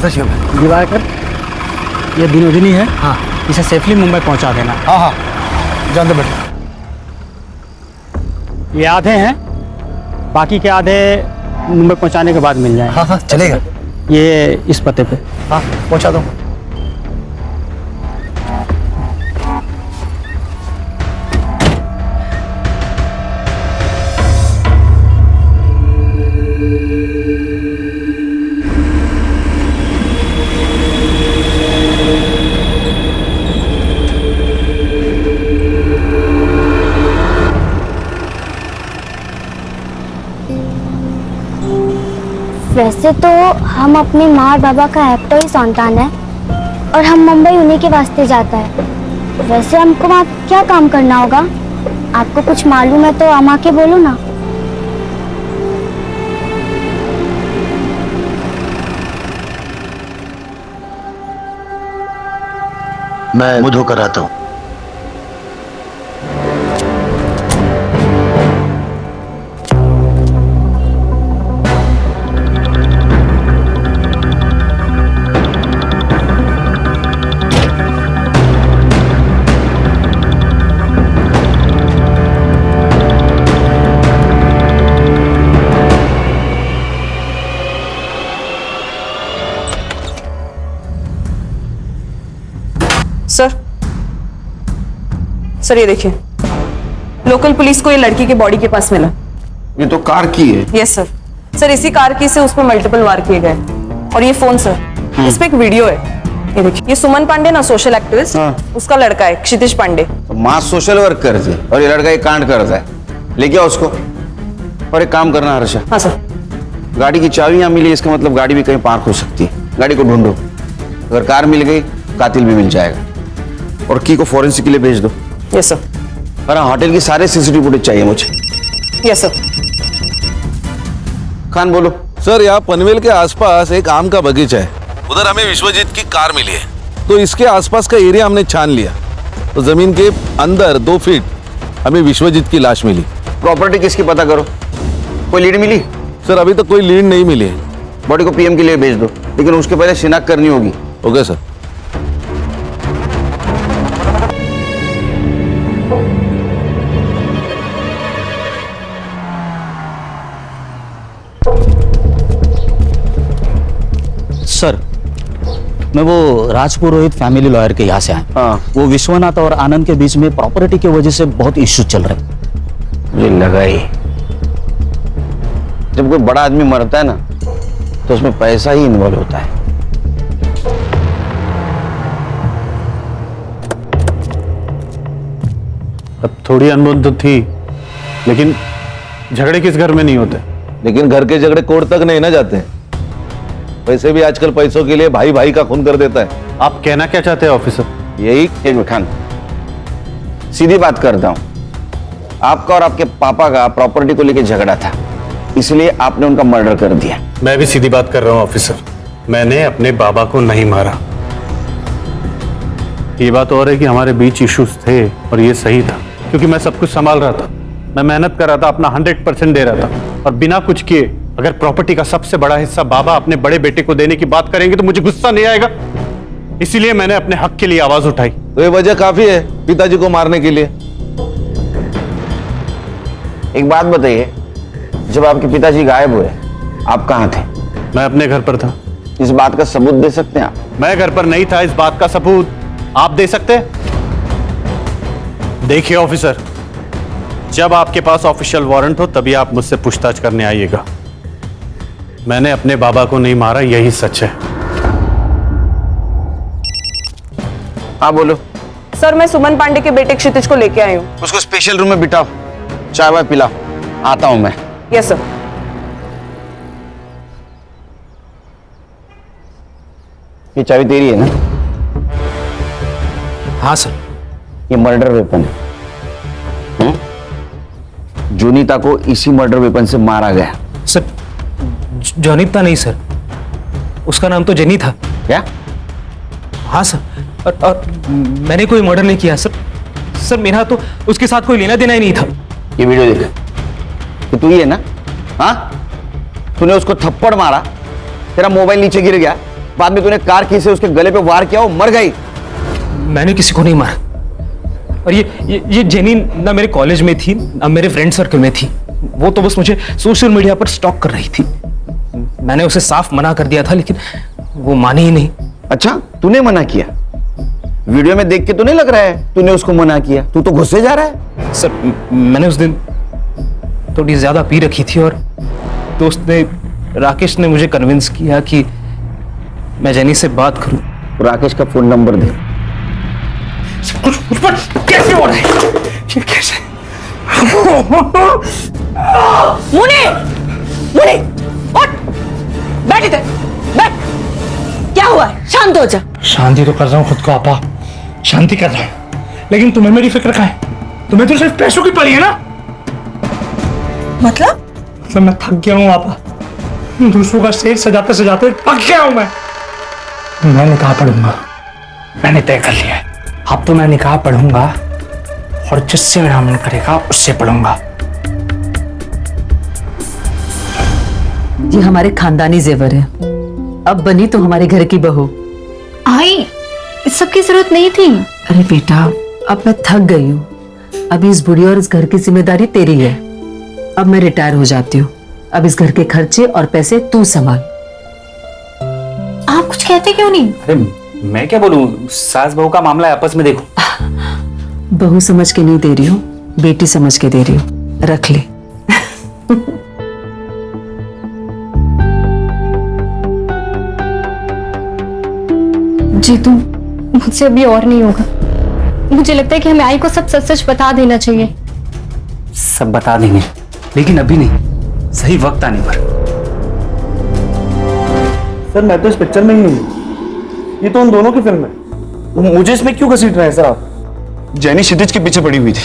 पैसा चाहिए हमें। दिवाकर, ये दिनोदिनी है। हाँ, इसे सेफली मुंबई पहुंचा देना। हाँ हाँ, जानते बेटे। ये आधे हैं, बाकी के आधे मुंबई पहुंचाने के बाद मिल जाएंगे। हाँ हाँ, चलेगा। ये इस पते पे। हाँ, पहुंचा दो। वैसे तो हम अपने माँ और बाबा का एकटा ही संतान है और हम मुंबई उन्हीं के वास्ते जाता है। वैसे हमको वहाँ क्या काम करना होगा? आपको कुछ मालूम है तो अम्मा के बोलो ना। मैं मुंह धोकर आता हूँ। सर ये देखिए, लोकल पुलिस को ये लड़की की बॉडी के पास मिला। ये तो कार की है। Yes sir. सर इसी कार की से उस पर मल्टीपल वार किए गए। और ये फोन सर, इस पे एक वीडियो है। ये देखिए, ये सुमन पांडे ना, सोशल एक्टिविस्ट, उसका लड़का है क्षितिज पांडे। तो माँ सोशल वर्क करती है और ये लड़का एक कांड करता है। लेके आओ उसको। और एक काम करना हर्षा। हाँ सर। गाड़ी की चाबी यहाँ मिली, इसका मतलब गाड़ी भी कहीं पार्क हो सकती है। गाड़ी को ढूंढो, अगर कार मिल गई कातिल भी मिल जाएगा। और की को फॉरेंसिक के लिए भेज दो। Yes sir. और होटल की सारे सीसीटीवी फुटेज चाहिए मुझे। Yes sir. खान बोलो। सर, यहाँ पनवेल के आसपास एक आम का बगीचा है, उधर हमें विश्वजीत की कार मिली है। तो इसके आसपास का एरिया हमने छान लिया, तो जमीन के अंदर 2 फीट हमें विश्वजीत की लाश मिली। प्रॉपर्टी किसकी पता करो। कोई लीड मिली? सर अभी तक कोई लीड नहीं मिली है। बॉडी को पीएम के लिए भेज दो, लेकिन उसके पहले शिनाख्त करनी होगी। Okay sir. सर, मैं वो राजपुरोहित फैमिली लॉयर के यहाँ से आया। हाँ। वो विश्वनाथ और आनंद के बीच में प्रॉपर्टी की वजह से बहुत इश्यू चल रहे हैं। मुझे लगा ही, जब कोई बड़ा आदमी मरता है ना, तो उसमें पैसा ही इन्वॉल्व होता है। अब थोड़ी अनबन तो थी, लेकिन झगड़े किस घर में नहीं होते। लेकिन घर के झगड़े कोर्ट तक नहीं ना जाते हैं। वैसे भी आजकल पैसों के लिए भाई भाई का खून कर देता है। आप कहना क्या चाहते हैं ऑफिसर? यही। एक मिनट खान, सीधी बात करता हूं। आपका और आपके पापा का प्रॉपर्टी को लेकर झगड़ा था, इसलिए आपने उनका मर्डर कर दिया। मैं भी सीधी बात कर रहा हूं ऑफिसर, मैंने अपने बाबा को नहीं मारा। ये बात और है कि हमारे बीच इश्यूज थे और ये सही था, क्योंकि मैं सब कुछ संभाल रहा था, मैं मेहनत कर रहा था, अपना 100% दे रहा था। और बिना कुछ किए अगर प्रॉपर्टी का सबसे बड़ा हिस्सा बाबा अपने बड़े बेटे को देने की बात करेंगे तो मुझे गुस्सा नहीं आएगा। इसीलिए मैंने अपने हक के लिए आवाज उठाई। तो ये वजह काफी है पिताजी को मारने के लिए। एक बात बताइए, जब आपके पिताजी गायब हुए आप कहां थे? मैं अपने घर पर था। इस बात का सबूत दे सकते हैं आप? मैं घर पर नहीं था, इस बात का सबूत आप दे सकते हैं? देखिए ऑफिसर, जब आपके पास ऑफिशियल वारंट हो तभी आप मुझसे पूछताछ करने आइएगा। मैंने अपने बाबा को नहीं मारा, यही सच है। हाँ बोलो। सर मैं सुमन पांडे के बेटे क्षितिज को लेके आई हूँ। उसको स्पेशल रूम में बिठाओ, चाय वाय पिलाओ, आता हूं मैं। Yes sir. ये चाबी तेरी है ना? हाँ सर। ये मर्डर वेपन है। जोनीता को इसी मर्डर वेपन से मारा गया। सर, जोनीता नहीं सर, उसका नाम तो जेनी था। क्या? हाँ सर, और मैंने कोई मर्डर नहीं किया सर। सर मेरा तो उसके साथ कोई लेना देना ही नहीं था। ये वीडियो देख, तो तू ही है ना? हाँ, तूने उसको थप्पड़ मारा, तेरा मोबाइल नीचे गिर गया, बाद में तूने कार की से उसके गले पे वार किया, वो मर गई। मैंने किसी को नहीं मारा। और ये जेनी ना मेरे कॉलेज में थी ना मेरे फ्रेंड सर्कल में थी। वो तो बस मुझे सोशल मीडिया पर स्टॉक कर रही थी। मैंने उसे साफ मना कर दिया था, लेकिन वो मानी ही नहीं। अच्छा, तूने मना किया? वीडियो में देख के तो नहीं लग रहा है तूने उसको मना किया। तू तो गुस्से जा रहा है। सर, मैंने उस दिन थोड़ी ज्यादा पी रखी थी और दोस्त ने राकेश ने मुझे कन्विंस किया कि मैं जेनी से बात करूं। राकेश का फोन नंबर दे। कैसे हो रहा है ये? कैसे? मुनी, मुनी, उठ, बैठ इधर, बैठ। क्या हुआ है? शांत हो जा। शांति तो कर रहा हूँ खुद को आपा, शांति कर रहा हूँ, लेकिन तुम्हें मेरी फिक्र कहाँ है? तुम्हें तो सिर्फ पैसों की पड़ी है ना। मतलब मैं थक गया हूँ आपा, दूसरों का स्टेज सजाते सजाते थक गया हूँ मैं निकाह पढ़ूंगा, मैंने तय कर लिया है। अब तो मैं निकाह पढ़ूंगा और जिससे मेरा मन करेगा उससे पढ़ूंगा। ये हमारे खानदानी जेवर है। अब बनी तो हमारे घर की बहू। आई, इस सब की जरूरत नहीं थी। अरे बेटा, अब मैं थक गई हूँ। अब इस बुढ़ी और इस घर की जिम्मेदारी तेरी है। अब मैं रिटायर हो जाती हूँ। अब इस घर के खर्चे और पैसे तू संभाल। आप कुछ कहते क्यों नहीं? अरे मैं क्या बोलूं, सास बहू का मामला है, आपस में देखो। बहू समझ के नहीं दे रही हूँ, बेटी समझ के दे रही हूँ। रख ले। जीतू, मुझसे अभी और नहीं होगा। मुझे लगता है कि हमें आई को सब सच सच बता देना चाहिए। सब बता देंगे, लेकिन अभी नहीं, सही वक्त आने पर। सर मैं तो इस पिक्चर में ही नहीं, ये तो उन दोनों की फिल्म है। मुझे इसमें क्यों घसीट रहे हैं सर आप? जेनी क्षितिज के पीछे पड़ी हुई थी।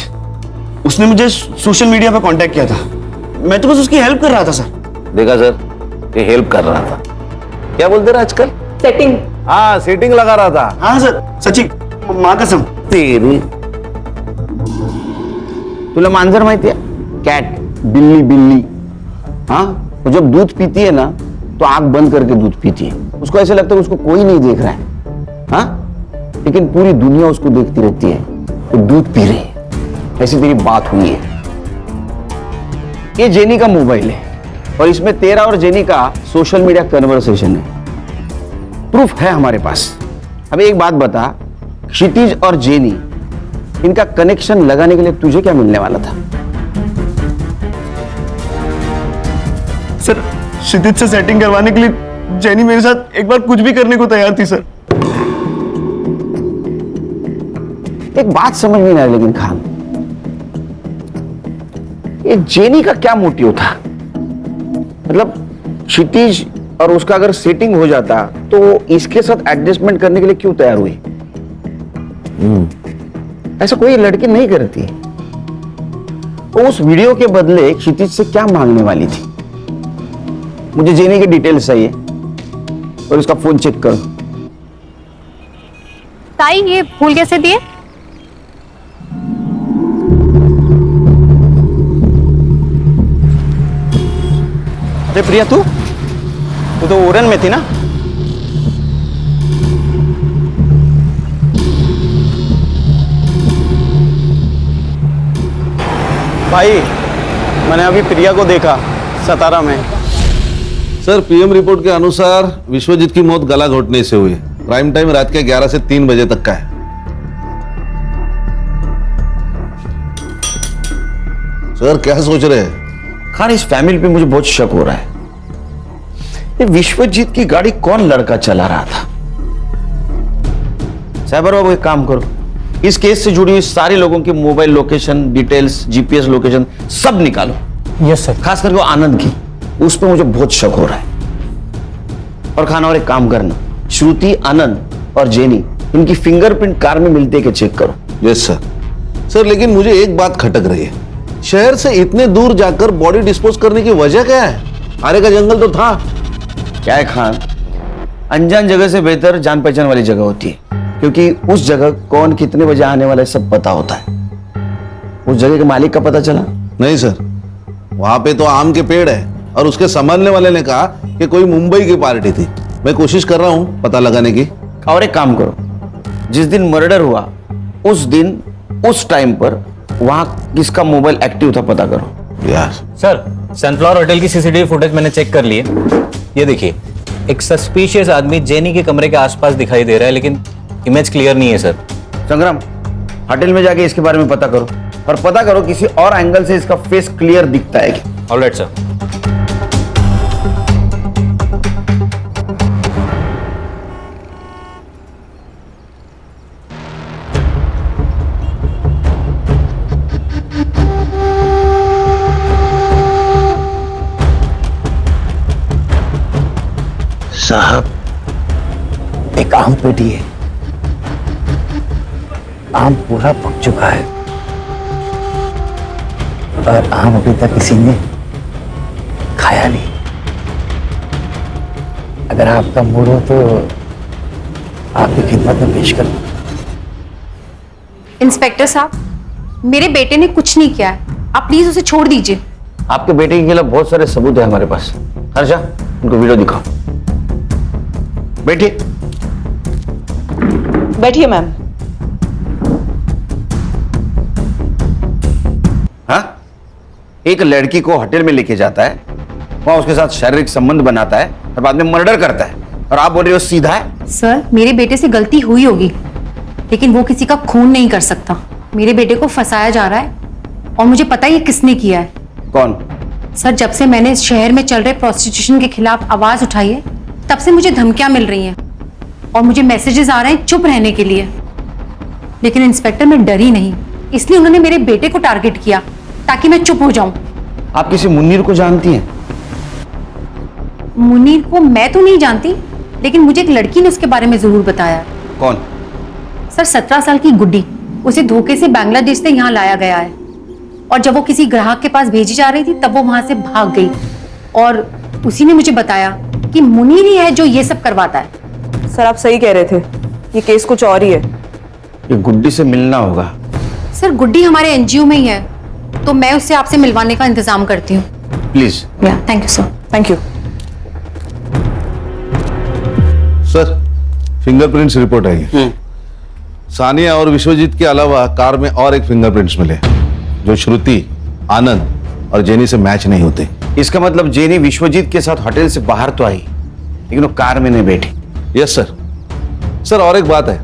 उसने मुझे सोशल मीडिया पर कांटेक्ट किया था। मैं तो बस उसकी हेल्प कर रहा था सर। देखा सर, ये हेल्प कर रहा था। क्या बोलते रहा आजकल? सेटिंग। हाँ, सेटिंग लगा रहा था। हाँ सर, सच्ची माँ कसम। तेरी तुला मांजर माहिती है? कैट, बिल्ली बिल्ली। हाँ, वो जब दूध पीती है ना तो आंख बंद करके दूध पीती है। उसको ऐसे लगता है उसको कोई नहीं देख रहा है। हाँ, लेकिन पूरी दुनिया उसको देखती रहती है तो दूध पी रही है। ऐसी तेरी बात हुई है। ये जेनी का मोबाइल है और इसमें तेरा और जेनी का सोशल मीडिया कन्वर्सेशन है। प्रूफ है हमारे पास। अब एक बात बता, क्षितिज और जेनी, इनका कनेक्शन लगाने के लिए तुझे क्या मिलने वाला था? सर, क्षितिज से सेटिंग करवाने के लिए जेनी मेरे साथ एक बार कुछ भी करने को तैयार थी सर। एक बात समझ में नहीं आ रही लेकिन खान, ये जेनी का क्या मोटिव था? मतलब क्षितिज और उसका अगर सेटिंग हो जाता तो इसके साथ एडजस्टमेंट करने के लिए क्यों तैयार हुई? ऐसा कोई लड़की नहीं करती। तो उस वीडियो के बदले क्षितिज से क्या मांगने वाली थी? मुझे जेनी की डिटेल्स चाहिए और इसका फोन चेक करो। ताई, ये फूल कैसे दिए? अरे प्रिया, तू तो ओरन में थी ना? भाई, मैंने अभी प्रिया को देखा सतारा में। सर, पीएम रिपोर्ट के अनुसार विश्वजीत की मौत गला घोटने से हुई है। प्राइम टाइम रात के 11 से 3 बजे तक का है। सर, क्या सोच रहे हैं? खान, इस फैमिली पे मुझे बहुत शक हो रहा है। ये विश्वजीत की गाड़ी कौन लड़का चला रहा था? साइबर बाबू, एक काम करो, इस केस से जुड़ी हुई सारे लोगों की mobile location details, GPS location सब निकालो। Yes sir. खास करके वो आनंद की, उस पर मुझे बहुत शक हो रहा है। और खाना, और एक काम करना, श्रुति, आनंद और जेनी, इनकी फिंगरप्रिंट कार में मिलते कि चेक करो। Yes sir. सर, लेकिन मुझे एक बात खटक रही है। शहर से इतने दूर जाकर बॉडी डिस्पोज करने की वजह क्या है? आरे का जंगल तो था। क्या है खान, अनजान जगह से बेहतर जान पहचान वाली जगह होती है, क्योंकि उस जगह कौन कितने बजे आने वाला है सब पता होता है। उस जगह के मालिक का पता चला? नहीं सर, वहां पे तो आम के पेड़ है और उसके संभालने वाले ने कहा कि कोई मुंबई की पार्टी थी। मैं कोशिश कर रहा हूँ पता लगाने की। और एक काम करो, जिस दिन मर्डर हुआ उस दिन उस टाइम पर वहां किसका मोबाइल एक्टिव था पता करो। यार सर, सनफ्लावर होटल की सीसीटीवी फुटेज मैंने चेक कर ली है। ये देखिए, एक सस्पिशियस आदमी जेनी के कमरे के आसपास दिखाई दे रहा है, लेकिन इमेज क्लियर नहीं है सर। संग्राम, होटल में जाके इसके बारे में पता करो और पता करो किसी और एंगल से इसका फेस क्लियर दिखता है क्या। Alright sir. साहब, एक आम पेटी है, आम पूरा पक चुका है और आम अभी तक किसी ने खाया नहीं। अगर आपका मूड हो तो आपकी खिदमत में पेश कर। इंस्पेक्टर साहब, मेरे बेटे ने कुछ नहीं किया है, आप प्लीज उसे छोड़ दीजिए। आपके बेटे के खिलाफ बहुत सारे सबूत है हमारे पास। हर्षा, उनको वीडियो दिखाओ। बैठिए। बैठिए मैम। हाँ, एक लड़की को होटल में लेके जाता है, वहां उसके साथ शारीरिक संबंध बनाता है और बाद में मर्डर करता है, और आप बोल रहे हो सीधा है। सर, मेरे बेटे से गलती हुई होगी, लेकिन वो किसी का खून नहीं कर सकता। मेरे बेटे को फंसाया जा रहा है और मुझे पता है ये किसने किया है। कौन? सर, जब से मैंने इस शहर में चल रहे प्रोस्टिट्यूशन के खिलाफ आवाज उठाई है, तब से मुझे धमकियां मिल रही हैं और मुझे मैसेजेस आ रहे हैं चुप रहने के लिए। लेकिन इंस्पेक्टर, मैं डरी नहीं, इसलिए उन्होंने मेरे बेटे को टारगेट किया ताकि मैं चुप हो जाऊं। आप किसी मुन्नीर को जानती हैं? मुनीर को मैं तो नहीं जानती, लेकिन मुझे एक लड़की ने उसके बारे में जरूर बताया। कौन? सर, 17 साल की गुड्डी। उसे धोखे से बांग्लादेश से यहाँ लाया गया है और जब वो किसी ग्राहक के पास भेजी जा रही थी तब वो वहां से भाग गई और उसी ने मुझे बताया कि मुनीर ही है जो ये सब करवाता है। सर, आप सही कह रहे थे, ये केस कुछ और ही है। ये गुड्डी से मिलना होगा। सर, गुड्डी हमारे एनजीओ में ही है, तो मैं उससे आपसे मिलवाने का इंतजाम करती हूँ। Please. Thank you sir. Thank you sir, fingerprints report आई है। सानिया और विश्वजीत के अलावा कार में और एक फिंगरप्रिंट्स मिले जो श्रुति, आनंद और जेनी से मैच नहीं होते। इसका मतलब जेनी विश्वजीत के साथ होटल से बाहर तो आई, लेकिन वो कार में नहीं बैठी। Yes sir. सर, और एक बात है,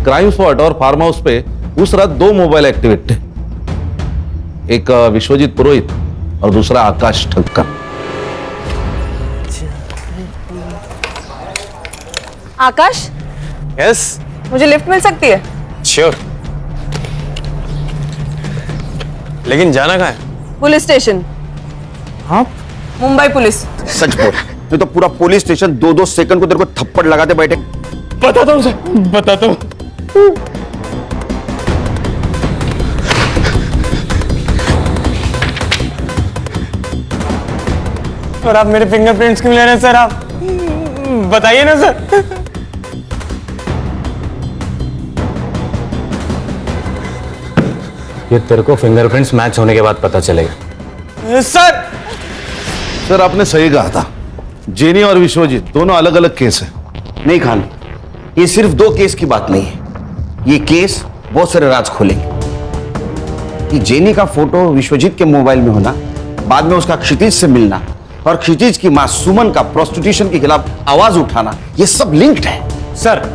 क्राइम स्पॉट और फार्म हाउस पे उस रात 2 मोबाइल एक्टिवेट थे, एक विश्वजीत पुरोहित और दूसरा आकाश ठक्कर। आकाश, यस, मुझे लिफ्ट मिल सकती है? श्योर। लेकिन जाना कहाँ है? Police station. हाँ? मुंबई पुलिस। सच बोल, नहीं तो पूरा पुलिस स्टेशन 2-2 सेकंड को तेरे को थप्पड़ लगाते बैठे। बताता हूँ सर, बताता हूँ। और आप मेरे फिंगरप्रिंट्स क्यों ले रहे हैं सर? आप बताइए ना सर। ये तेरे को फिंगरप्रिंट्स मैच होने के बाद पता चलेगा। सर, सर, आपने सही कहा था, जेनी और विश्वजीत दोनों अलग अलग केस है। नहीं खान, ये सिर्फ 2 केस की बात नहीं है, ये केस बहुत सारे राज खोलेंगे। कि जेनी का फोटो विश्वजीत के मोबाइल में होना, बाद में उसका क्षितिज से मिलना और क्षितिज की मां सुमन का प्रोस्टिट्यूशन के खिलाफ आवाज उठाना, ये सब लिंक्ड है। सर,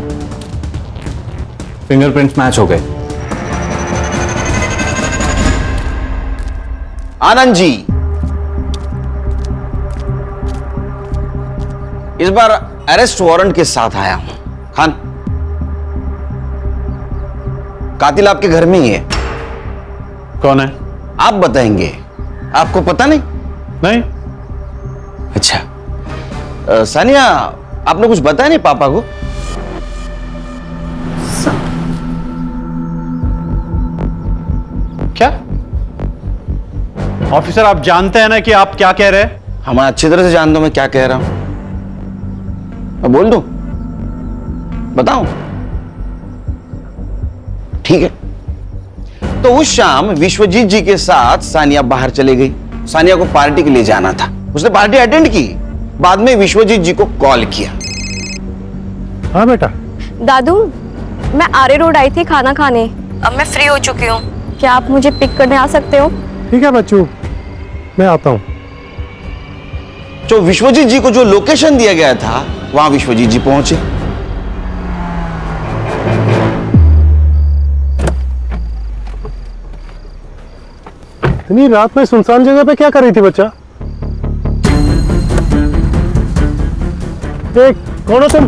फिंगरप्रिंट्स मैच हो गए। आनंद जी, इस बार अरेस्ट वारंट के साथ आया हूं। खान, कातिल आपके घर में ही है। कौन है? आप बताएंगे, आपको पता नहीं? नहीं। अच्छा, सानिया, आपने कुछ बताया नहीं पापा को? क्या? ऑफिसर, आप जानते हैं ना कि आप क्या कह रहे हैं? हम अच्छी तरह से जानता हूं मैं क्या कह रहा हूं। मैं बोल दूं? बताऊं? ठीक है। तो उस शाम विश्वजीत जी के साथ सानिया बाहर चली गई। सानिया को पार्टी के लिए जाना था, उसने पार्टी अटेंड की, बाद में विश्वजीत जी को कॉल किया। हाँ बेटा। दादू, मैं आरे रोड आई थी खाना खाने, अब मैं फ्री हो चुकी हूँ, क्या आप मुझे पिक करने आ सकते हो? ठीक है बच्चू, मैं आता हूँ। जो विश्वजीत जी को जो लोकेशन दिया गया था वहां विश्वजीत जी पहुंचे। इतनी रात में सुनसान जगह पे क्या कर रही थी बच्चा? कौन हो तुम?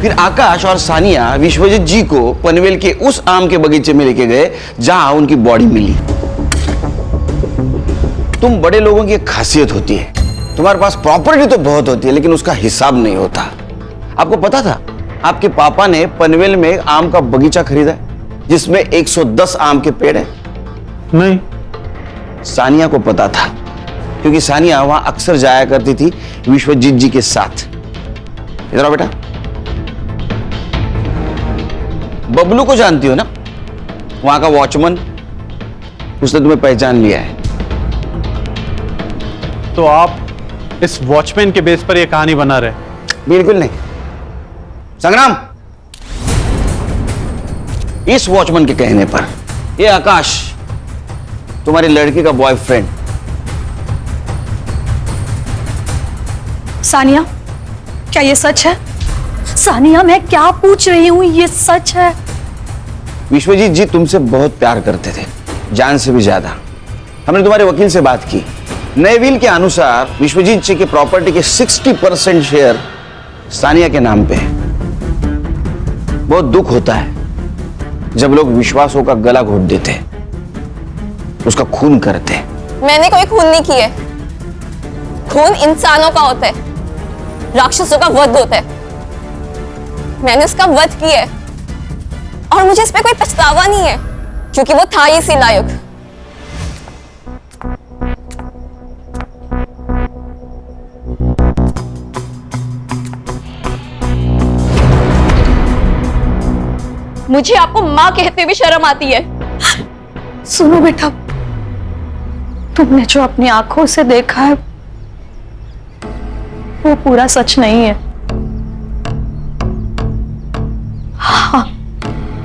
फिर आकाश और सानिया विश्वजीत जी को पनवेल के उस आम के बगीचे में लेके गए जहां उनकी बॉडी मिली। तुम बड़े लोगों की एक खासियत होती है, तुम्हारे पास प्रॉपर्टी तो बहुत होती है लेकिन उसका हिसाब नहीं होता। आपको पता था आपके पापा ने पनवेल में आम का बगीचा खरीदा है जिसमें 110 आम के पेड़ है? नहीं। सानिया को पता था क्योंकि सानिया वहां अक्सर जाया करती थी विश्वजीत जी के साथ। इधर आओ बेटा। बबलू को जानती हो ना, वहां का वॉचमैन, उसने तुम्हें पहचान लिया है। तो आप इस वॉचमैन के बेस पर यह कहानी बना रहे? बिल्कुल नहीं संग्राम, इस वॉचमैन के कहने पर यह आकाश तुम्हारी लड़की का बॉयफ्रेंड। सानिया, क्या ये सच है? सानिया, मैं क्या पूछ रही हूँ, ये सच है? विश्वजीत जी तुमसे बहुत प्यार करते थे, जान से भी ज्यादा। हमने तुम्हारे वकील से बात की, नए विल के अनुसार विश्वजीत जी के प्रॉपर्टी के 60% शेयर सानिया के नाम पे है। बहुत दुख होता है जब लोग विश्वासों का गला घोट देते, उसका खून करते। मैंने कोई खून नहीं किए। खून इंसानों का होता है, राक्षसों का वध होता है। मैंने उसका वध किया है और मुझे इस पे कोई पछतावा नहीं है क्योंकि वो था ही इसी लायक। मुझे आपको मां कहते हुए शर्म आती है। सुनो बेटा, तुमने जो अपनी आंखों से देखा है वो पूरा सच नहीं है। हाँ,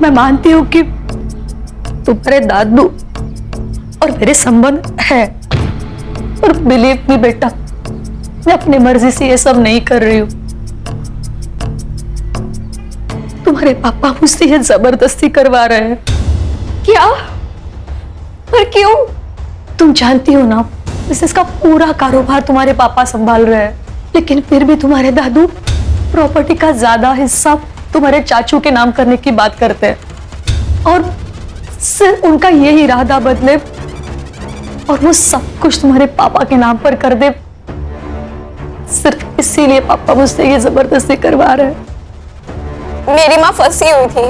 मैं मानती हूं कि तुम्हारे दादू और मेरे संबंध है, और बिलीव मी बेटा, मैं अपनी मर्जी से ये सब नहीं कर रही हूं। तुम्हारे पापा मुझसे ये जबरदस्ती करवा रहे हैं। क्या? पर क्यों? तुम जानती हो ना, इसका पूरा कारोबार तुम्हारे पापा संभाल रहे हैं, लेकिन फिर भी तुम्हारे दादू प्रॉपर्टी का ज्यादा हिस्सा तुम्हारे चाचू के नाम करने की बात करते हैं, और सिर्फ उनका यही इरादा बदले और वो सब कुछ तुम्हारे पापा के नाम पर कर दे, सिर्फ इसीलिए पापा मुझसे ये जबरदस्ती करवा रहे हैं। मेरी माँ फंसी हुई थी,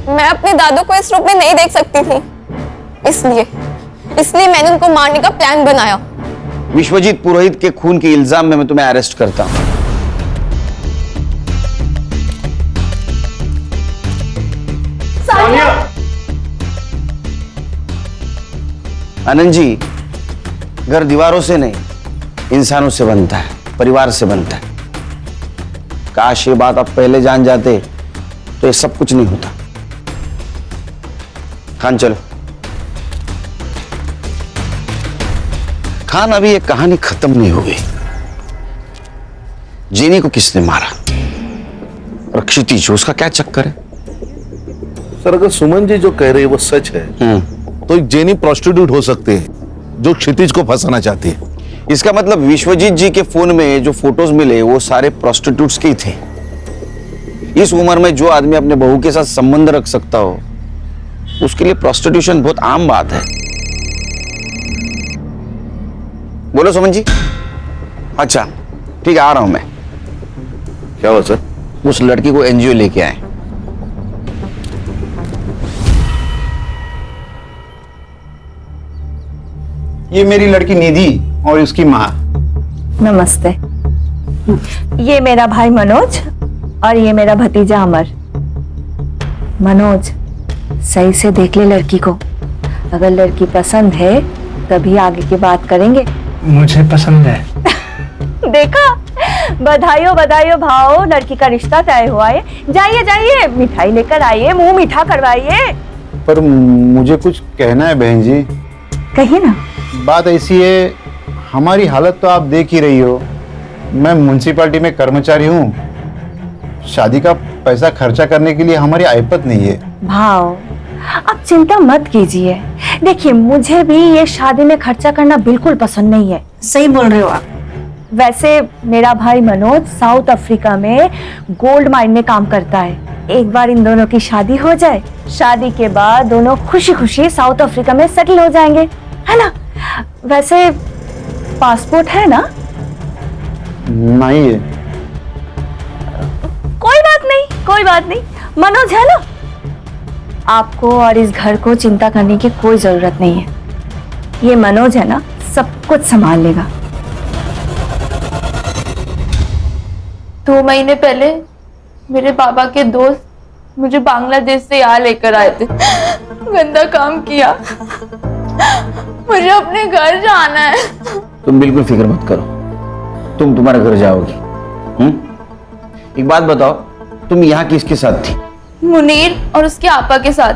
मैं अपने दादू को इस रूप में नहीं देख सकती थी, इसलिए मैंने उनको मारने का प्लान बनाया। विश्वजीत पुरोहित के खून के इल्जाम में मैं तुम्हें अरेस्ट करता हूं। सानिया! आनंद जी, घर दीवारों से नहीं इंसानों से बनता है, परिवार से बनता है। काश ये बात आप पहले जान जाते तो ये सब कुछ नहीं होता। खान चलो। खान, अभी ये कहानी खत्म नहीं हुई। जेनी को किसने मारा और क्षितिज, उसका क्या चक्कर है? सर, अगर सुमन जी जो कह रही है वो सच है तो एक जेनी प्रोस्टिट्यूट हो सकते हैं जो क्षितिज को फंसाना चाहती है। इसका मतलब विश्वजीत जी के फोन में जो फोटोज मिले वो सारे प्रोस्टिट्यूट्स के ही थे। इस उम्र में जो आदमी अपने बहू के साथ संबंध रख सकता हो उसके लिए प्रोस्टिट्यूशन बहुत आम बात है। बोलो सुमन जी। अच्छा ठीक है, आ रहा हूं मैं। क्या हुआ सर? उस लड़की को एनजीओ लेके आए। ये मेरी लड़की निधि और उसकी माँ। नमस्ते। ये मेरा भाई मनोज और ये मेरा भतीजा अमर। मनोज, सही से देख ले लड़की को, अगर लड़की पसंद है तभी आगे की बात करेंगे। मुझे पसंद है। देखा, बधाइयों बधाइयों भाव, लड़की का रिश्ता तय हुआ है। जाइए जाइए, मिठाई लेकर आइए, मुंह मीठा करवाइए। पर मुझे कुछ कहना है बहन जी। कहिए ना। बात ऐसी है, हमारी हालत तो आप देख ही रही हो। मैं म्युनिसिपैलिटी में कर्मचारी हूँ, शादी का पैसा खर्चा करने के लिए हमारी आयपत नहीं है। भाव, आप चिंता मत कीजिए। देखिए, मुझे भी ये शादी में खर्चा करना बिल्कुल पसंद नहीं है। सही बोल रहे हो आप। वैसे मेरा भाई मनोज साउथ अफ्रीका में गोल्ड माइन में काम करता है। एक बार इन दोनों की शादी हो जाए, शादी के बाद दोनों खुशी खुशी साउथ अफ्रीका में सेटल हो जाएंगे, है ना? वैसे पासपोर्ट है ना? नहीं है। कोई बात नहीं, कोई बात नहीं। मनोज है ना? आपको और इस घर को चिंता करने की कोई जरूरत नहीं है। ये मनोज है ना, सब कुछ संभाल लेगा। 2 महीने पहले मेरे बाबा के दोस्त मुझे बांग्लादेश से यहाँ लेकर आए थे। गंदा काम किया। मुझे अपने घर जाना है। तुम बिल्कुल फिक्र मत करो, तुम तुम्हारे घर जाओगी। एक बात बताओ, तुम यहाँ किसके साथ थी? मुनीर और उसके आपा के साथ,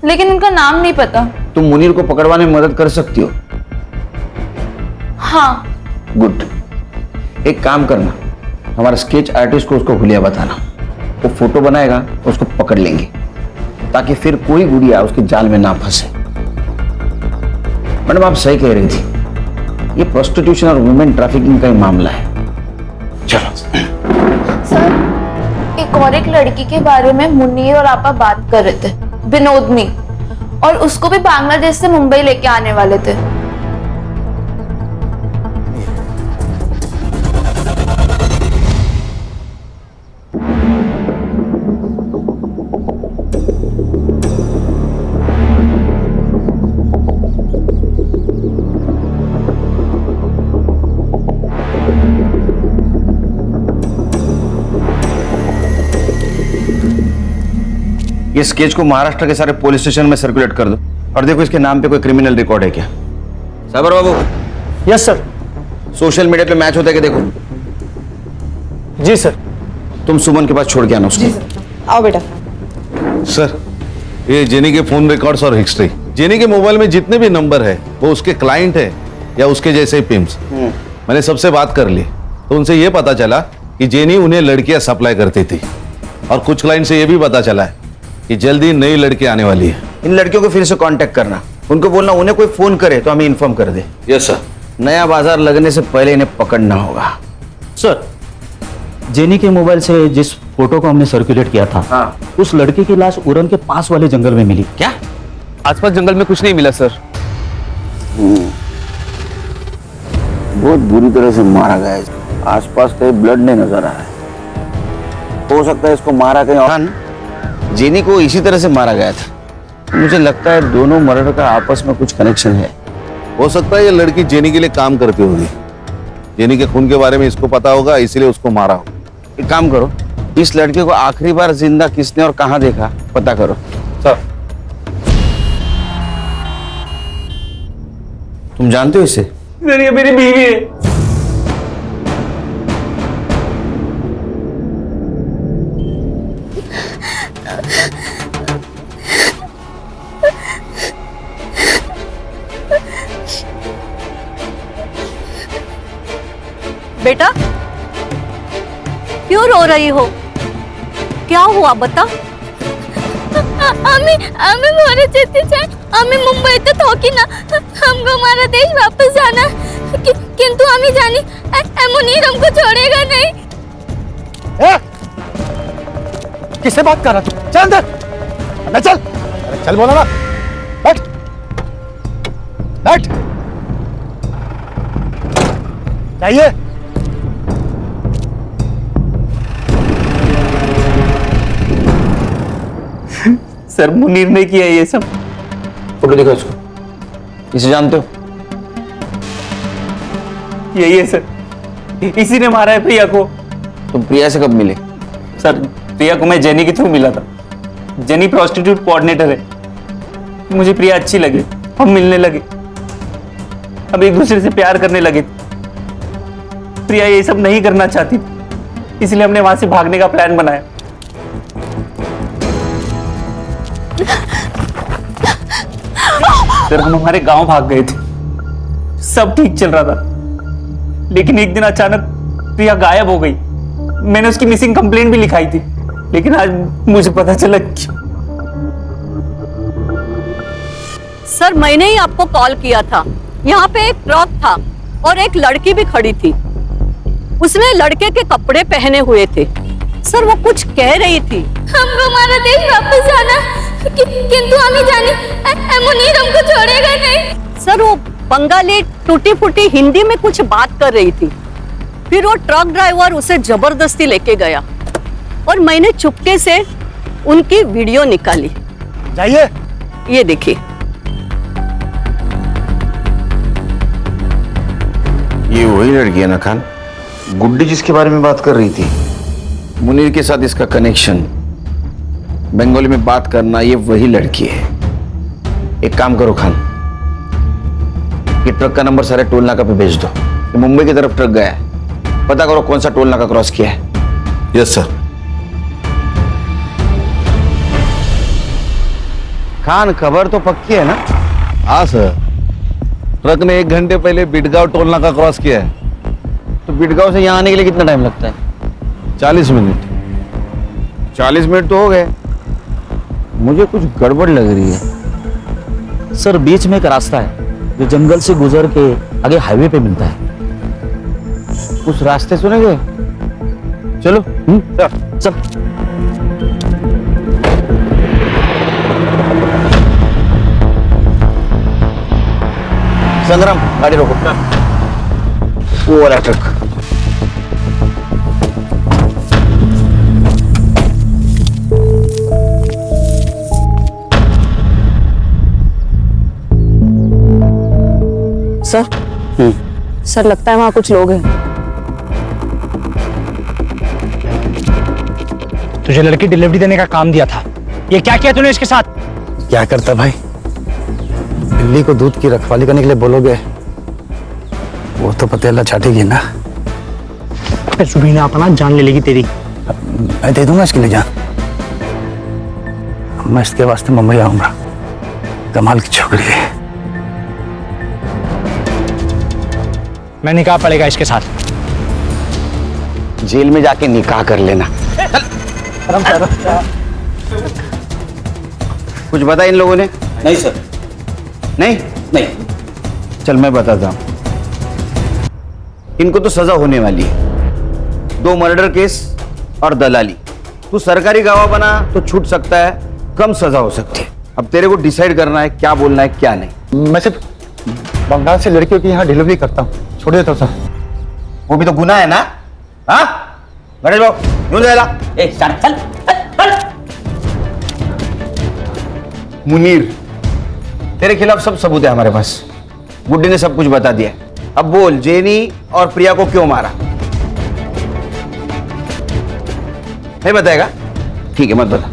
लेकिन उनका नाम नहीं पता। तुम मुनीर को पकड़वाने में मदद कर सकती हो? हाँ। गुड। एक काम करना, हमारा स्केच आर्टिस्ट को उसको हुलिया बताना, वो फोटो बनाएगा, उसको पकड़ लेंगे, ताकि फिर कोई गुड़िया उसके जाल में ना फंसे। मैडम, आप सही कह रही थी, ये प्रोस्टिट्यूशन और वुमेन ट्रैफिकिंग का ही मामला है। चलो। सर, एक और एक लड़की के बारे में मुन्नीर और आपा बात कर रहे थे, विनोदनी, और उसको भी बांग्लादेश से मुंबई लेके आने वाले थे। ये स्केच को महाराष्ट्र के सारे पुलिस स्टेशन में सर्कुलेट कर दो, और देखो इसके नाम पे कोई क्रिमिनल रिकॉर्ड है क्या। Sabar babu. Yes sir. Social media पे मैच होता है कि देखो। जी सर। तुम सुमन के पास छोड़ के आना उसको। आओ बेटा। सर, ये जेनी के फोन रिकॉर्ड्स और हिस्ट्री, जेनी के मोबाइल में जितने भी नंबर है वो उसके क्लाइंट है या उसके जैसे ही पिम्स। मैंने सबसे बात कर ली, तो उनसे ये पता चला कि जेनी उन्हें लड़कियां सप्लाई करती थी, और कुछ क्लाइंट से ये भी पता चला है कि जल्दी नई लड़की आने वाली है। इन लड़कियों को फिर से कांटेक्ट करना, उनको बोलना उन्हें कोई फोन करे तो हमें इन्फॉर्म कर दे। Yes sir. नया बाजार लगने से पहले इन्हें पकड़ना होगा। सर, जेनी के मोबाइल से जिस फोटो को हमने सर्कुलेट किया था, हाँ, उस लड़के की लाश उरन के पास वाले जंगल में मिली। क्या? आसपास जंगल में कुछ नहीं मिला सर। बहुत बुरी तरह से मारा गया है। आसपास कहीं ब्लड नहीं नजर आ रहा है। हो सकता है इसको मारा कहीं और। जेनी को इसी तरह से मारा गया था। मुझे लगता है दोनों मर्डर का आपस में कुछ कनेक्शन है। हो सकता है ये लड़की जेनी के लिए काम करती होगी, जेनी के खून के बारे में इसको पता होगा, इसीलिए उसको मारा होगा। एक काम करो, इस लड़के को आखिरी बार जिंदा किसने और कहां देखा पता करो। सर। तुम जानते हो इसे? मेरी बीवी है। बेटा, क्यों रो रही हो? क्या हुआ बता? আমি মরে যেতে চাই। আমি মুম্বাইতে থাকি না। हमको हमारा देश वापस जाना किंतु আমি জানি এমনই हमको छोड़ेगा नहीं। किससे बात कर रहा तू? चल अंदर। मैं चल। चल बोला ना। बैठ। बैठ। चाहिए? सर, मुनीर ने किया ये सब। फोटो दिखाओ इसको। इसे जानते हो? यही है सर, इसी ने मारा है प्रिया को। तुम प्रिया से कब मिले? सर, प्रिया को मैं जेनी के थ्रू मिला था। जेनी प्रोस्टिट्यूट कोऑर्डिनेटर है। मुझे प्रिया अच्छी लगी, हम मिलने लगे, अब एक दूसरे से प्यार करने लगे। प्रिया ये सब नहीं करना चाहती, इसलिए हमने वहां से भागने का प्लान बनाया। फिर हम हमारे गांव भाग गए थे, सब ठीक चल रहा था, लेकिन एक दिन अचानक प्रिया गायब हो गई। मैंने उसकी मिसिंग कंप्लेंट भी लिखाई थी, लेकिन आज मुझे पता चला कि सर मैंने ही आपको कॉल किया था। यहाँ पे एक ट्रक था और एक लड़की भी खड़ी थी। उसने लड़के के कपड़े पहने हुए थे। सर वो कुछ कह रही थी। हमको हमारा देश वापस जाना, किंतु हमें जाने मुनीर हमको छोड़ेगा नहीं। सर वो बंगाली टूटी फूटी हिंदी में कुछ बात कर रही थी। फिर वो ट्रक ड्राइवर उसे जबरदस्ती लेके गया और मैंने चुपके से उनकी वीडियो निकाली। जाइए, ये देखिए। ये वही लड़की है ना खान, गुड्डी जिसके बारे में बात कर रही थी? मुनीर के साथ इसका कनेक्शन, बंगाली में बात करना, ये वही लड़की है। एक काम करो खान, ये ट्रक का नंबर सारे टोल नाका पे भेज दो। ये मुंबई की तरफ ट्रक गया है, पता करो कौन सा टोल नाका क्रॉस किया है। Yes sir. खान खबर तो पक्की है ना? हाँ सर, ट्रक ने 1 घंटे पहले बिडगांव टोल नाका क्रॉस किया है। तो बिडगांव से यहाँ आने के लिए कितना टाइम लगता है? 40 मिनट। 40 मिनट तो हो गए, मुझे कुछ गड़बड़ लग रही है। सर बीच में एक रास्ता है जो जंगल से गुजर के आगे हाईवे पे मिलता है। उस रास्ते सुनेंगे? चलो। चल। संग्राम गाड़ी रोको। वो वाला ट्रक। सर लगता है वहां कुछ लोग हैं। तुझे लड़की डिलीवरी देने का काम दिया था, ये क्या किया तूने इसके साथ? क्या करता भाई, बिल्ली को दूध की रखवाली करने के लिए बोलोगे, वो तो पतेला चाटेगी ना। सुबीना अपना जान ले लेगी तेरी। मैं दे दूंगा इसके लिए जान। मैं इसके वास्ते मुंबई आऊंगा। कमाल की छोकरी है। मैं निकाह पड़ेगा इसके साथ। जेल में जाके निकाह कर लेना। कुछ बता इन लोगों ने? नहीं सर। नहीं नहीं। चल मैं बताता हूं, इनको तो सजा होने वाली है। 2 मर्डर केस और दलाली। तू सरकारी गवाह बना तो छूट सकता है, कम सजा हो सकती है। अब तेरे को डिसाइड करना है क्या बोलना है क्या नहीं। मैं सिर्फ बंगाल से लड़कियों की यहाँ डिलीवरी करता हूँ, छोड़ देता हूँ सर। वो भी तो गुनाह है ना? हाँ गणेश बाबू यूं जाएगा। चल। मुनीर, तेरे खिलाफ सब सबूत है हमारे पास। गुड्डी ने सब कुछ बता दिया। अब बोल, जेनी और प्रिया को क्यों मारा? नहीं बताएगा? ठीक है मत बता।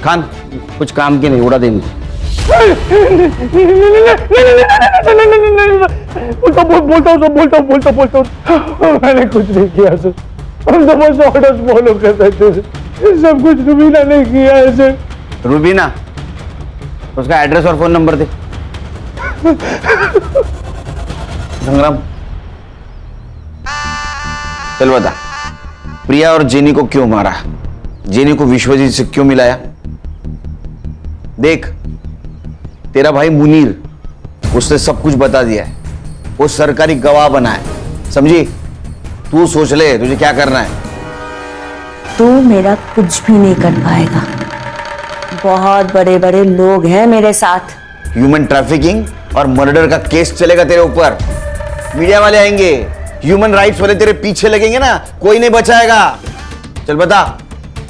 खान कुछ काम की नहीं, उड़ा देंगे। बोलता हूँ। मैंने कुछ नहीं किया सर, हम तो बस ऑर्डर्स फॉलो कर रहे थे, सब कुछ रुबीना ने किया है सर। रुबीना, उसका एड्रेस और फोन नंबर दे। संग्राम चल बता, प्रिया और जेनी को क्यों मारा? जेनी को विश्वजीत से क्यों मिलाया? देख, तेरा भाई मुनीर, उसने सब कुछ बता दिया है। वो सरकारी गवाह बना है, समझी? तू सोच ले तुझे क्या करना है। तू मेरा कुछ भी नहीं कर पाएगा। बहुत बड़े बड़े लोग हैं मेरे साथ। ह्यूमन ट्रैफिकिंग और मर्डर का केस चलेगा तेरे ऊपर। मीडिया वाले आएंगे, ह्यूमन राइट्स वाले तेरे पीछे लगेंगे ना, कोई नहीं बचाएगा। चल बता,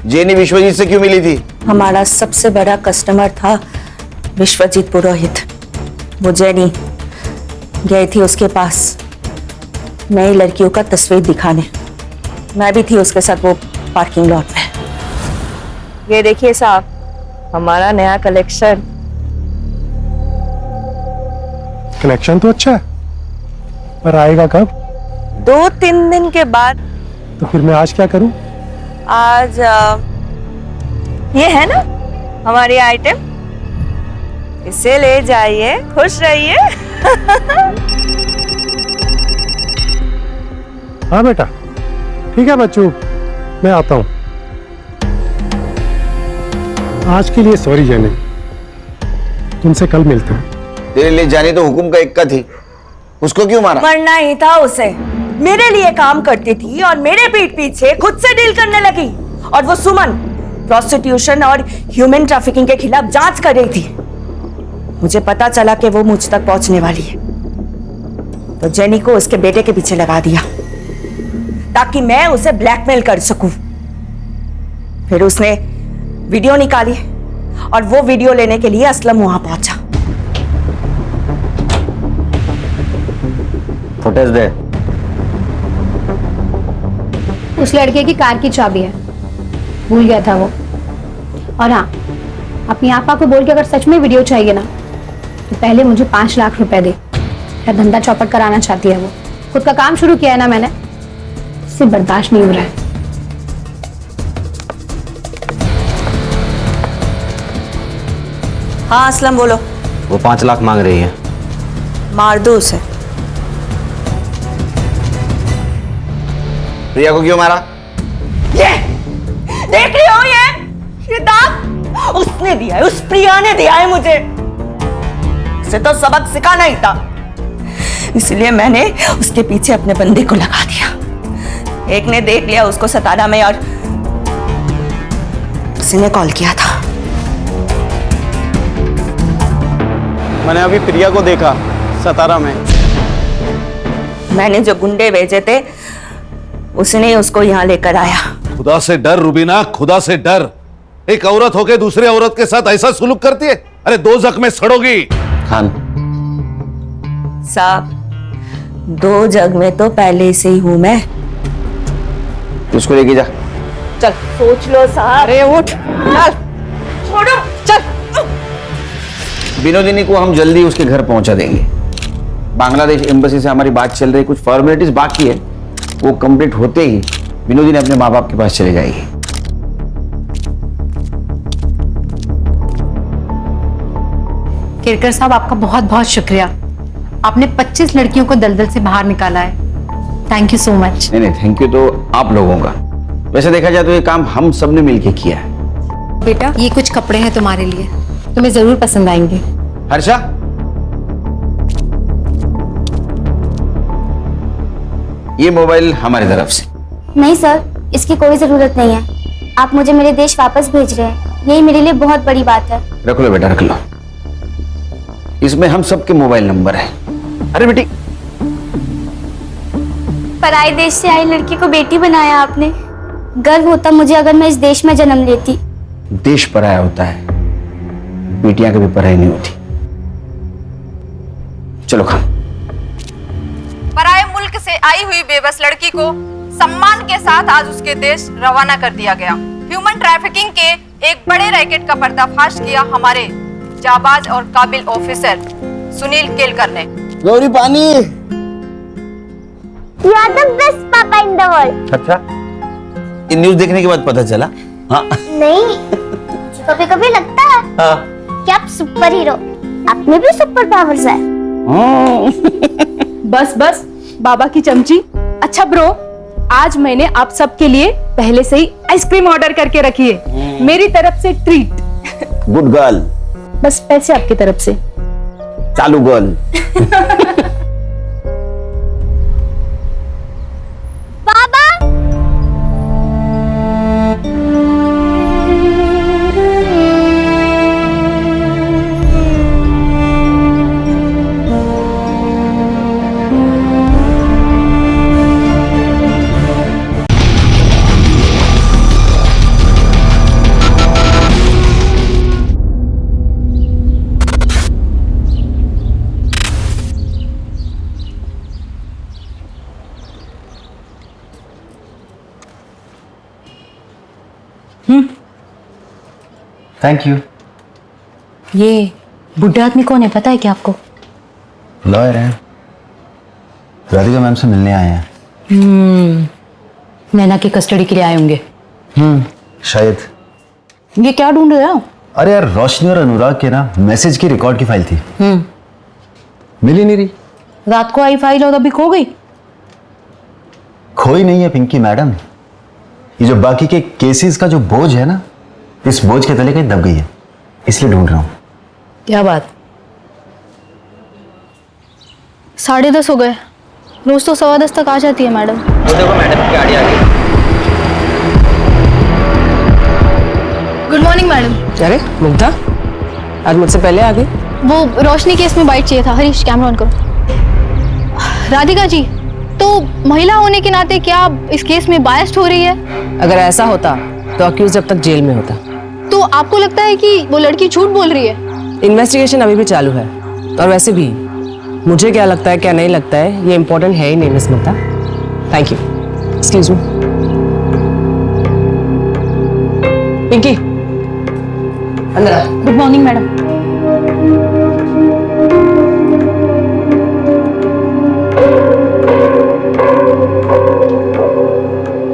जेनी विश्वजीत से क्यों मिली थी? हमारा सबसे बड़ा कस्टमर था विश्वजीत पुरोहित। वो जेनी गई थी उसके पास नई लड़कियों का तस्वीर दिखाने। मैं भी थी उसके साथ वो पार्किंग लॉट पे। ये देखिए साहब, हमारा नया कलेक्शन। कलेक्शन तो अच्छा है, पर आएगा कब? 2-3 दिन के बाद। तो फिर मैं आज क्या करूं? आज ये है ना हमारी आइटम, इसे ले जाइए, खुश रहिए। हाँ बेटा, ठीक है बच्चों, मैं आता हूं। आज के लिए सॉरी जेनी, तुमसे कल मिलते हैं। तेरे लिए जानी तो हुकुम का इक्का थी, उसको क्यों मारा? मरना ही था उसे। मेरे लिए काम करती थी और मेरे पीठ पीछे खुद से डील करने लगी। और वो सुमन प्रोस्टिट्यूशन और ह्यूमन ट्रैफिकिंग के खिलाफ जांच कर रही थी। मुझे पता चला कि वो मुझ तक पहुंचने वाली है, तो जेनी को उसके बेटे के पीछे लगा दिया ताकि मैं उसे ब्लैकमेल कर सकूं। फिर उसने वीडियो निकाली और वो वीडियो लेने के लिए असलम वहां पहुंचा। फुटेज दे। उस लड़के की कार की चाबी है, भूल गया था वो। और हाँ, अपनी आपा को बोल के अगर सच में वीडियो चाहिए ना, तो पहले मुझे 5 लाख रुपए दे। क्या धंधा चौपट कराना चाहती है वो। खुद का काम शुरू किया है ना मैंने, इससे बर्दाश्त नहीं हो रहा है। हाँ असलम बोलो। वो 5 लाख मांग रही है। मार दो उसे। प्रिया को क्यों मारा? ये देख रही हो, ये दाग उसने दिया है, उस प्रिया ने दिया है मुझे। उसे तो सबक सिखाना ही था, इसलिए मैंने उसके पीछे अपने बंदे को लगा दिया। एक ने देख लिया उसको सतारा में और उसने कॉल किया था। मैंने अभी प्रिया को देखा सतारा में। मैंने जो गुंडे भेजे थे उसने ही उसको यहाँ लेकर आया। खुदा से डर रुबीना, खुदा से डर। एक औरत होके दूसरी औरत के साथ ऐसा सुलूक करती है? अरे 2 जख्म में सड़ोगी। खान साहब, 2 जग में तो पहले से ही हूं मैं। उसको लेके जा। चल सोच लो साहब। अरे उठ, चल छोड़ो, चल। विनोदिनी को हम जल्दी उसके घर पहुंचा देंगे। बांग्लादेश एम्बेसी से हमारी बात चल रही, कुछ फॉर्मेलिटीज बाकी है, वो कंप्लीट होते ही विनोदिनी अपने माँ बाप के पास चले जाएगी। केरकर साहब, आपका बहुत बहुत शुक्रिया। आपने 25 लड़कियों को दलदल से बाहर निकाला है। Thank you so much. नहीं, थैंक यू तो आप लोगों का। वैसे देखा जाए तो ये काम हम सब ने मिलकर किया है। बेटा, ये कुछ कपड़े हैं तुम्हारे लिए, तुम्हें जरूर पसंद आएंगे। हर्षा, ये मोबाइल हमारी तरफ से। नहीं सर, इसकी कोई जरूरत नहीं है। आप मुझे मेरे देश वापस भेज रहे हैं, यही मेरे लिए बहुत बड़ी बात है। रख लो बेटा, रख लो। इसमें हम सबके मोबाइल नंबर है। अरे बेटी, पराए देश से आई लड़की को बेटी बनाया आपने। गर्व होता मुझे अगर मैं इस देश में जन्म लेती। देश पराया होता है, बेटियां कभी पराई नहीं होती। चलो खान। पराये मुल्क से आई हुई बेबस लड़की को सम्मान के साथ आज उसके देश रवाना कर दिया गया। ह्यूमन ट्रैफिकिंग के एक बड़े रैकेट का पर्दाफाश किया हमारे जाबाज और काबिल ऑफिसर सुनील केलकर ने। गौरी पानी। You are the best papa in the world. अच्छा, ये न्यूज़ देखने के बाद पता चला? हाँ। नहीं, कभी कभी लगता है कि आप सुपर हीरो, आप में भी सुपर पावर्स है। बस बस बाबा की चमची। अच्छा ब्रो, आज मैंने आप सबके लिए पहले से ही आइसक्रीम ऑर्डर करके रखी है, मेरी तरफ से ट्रीट। Good girl. बस पैसे आपकी तरफ से। चालू गर्ल। Thank you. ये बुढ़ा आदमी कौन है, पता है क्या आपको? लॉयर है, राधिका मैम से मिलने आए हैं। नैना की कस्टडी के लिए आए होंगे। शायद। ये क्या ढूंढ रहे हो? अरे यार, रोशनी और अनुराग के ना मैसेज की रिकॉर्ड की फाइल थी, मिल ही नहीं रही। रात को आई फाइल और अभी खो गई। खोई नहीं है पिंकी मैडम, ये जो बाकी के केसेस का जो बोझ है ना, इस बोझ के तले कहीं दब गई है, इसलिए ढूंढ रहा हूं। क्या बात? 10:30 हो गए। रोज तो 10:15 तक आ जाती है मैडम। वो देखो मैडम की गाड़ी आ गई। Good morning madam. अरे मुग्धा, आज मुझसे पहले आ गई। वो रोशनी केस में बाइट चाहिए था। हरीश कैमरा ऑन करो। राधिका जी, तो महिला होने के नाते क्या इस केस में बायस्ड हो रही है? अगर ऐसा होता तो अक्यूज जब तक जेल में होता। तो आपको लगता है कि वो लड़की झूठ बोल रही है? इन्वेस्टिगेशन अभी भी चालू है, और वैसे भी मुझे क्या लगता है क्या नहीं लगता है ये इंपॉर्टेंट है ही नहीं miss Mugdha. Thank you. Excuse me Pinky, अंदर आ। Good morning madam.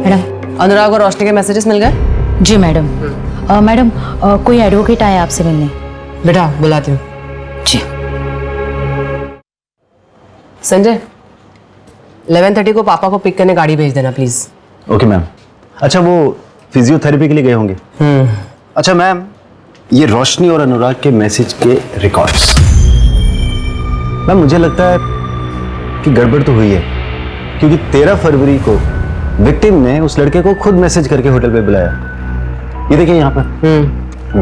Madam, Anurag और रोशनी के मैसेजेस मिल गए? जी मैडम। मैडम, कोई एडवोकेट आया आपसे मिलने? बेटा बुलाती हूँ। जी। संजय, 11:30 को पापा को पिक करने गाड़ी भेज देना प्लीज। Okay ma'am. अच्छा, वो फिजियोथेरेपी के लिए गए होंगे। अच्छा मैम, ये रोशनी और अनुराग के मैसेज के रिकॉर्ड्स, मैम मुझे लगता है कि गड़बड़ तो हुई है, क्योंकि 13 फरवरी को विक्टिम ने उस लड़के को खुद मैसेज करके होटल पे बुलाया। ये देखिए यहाँ पर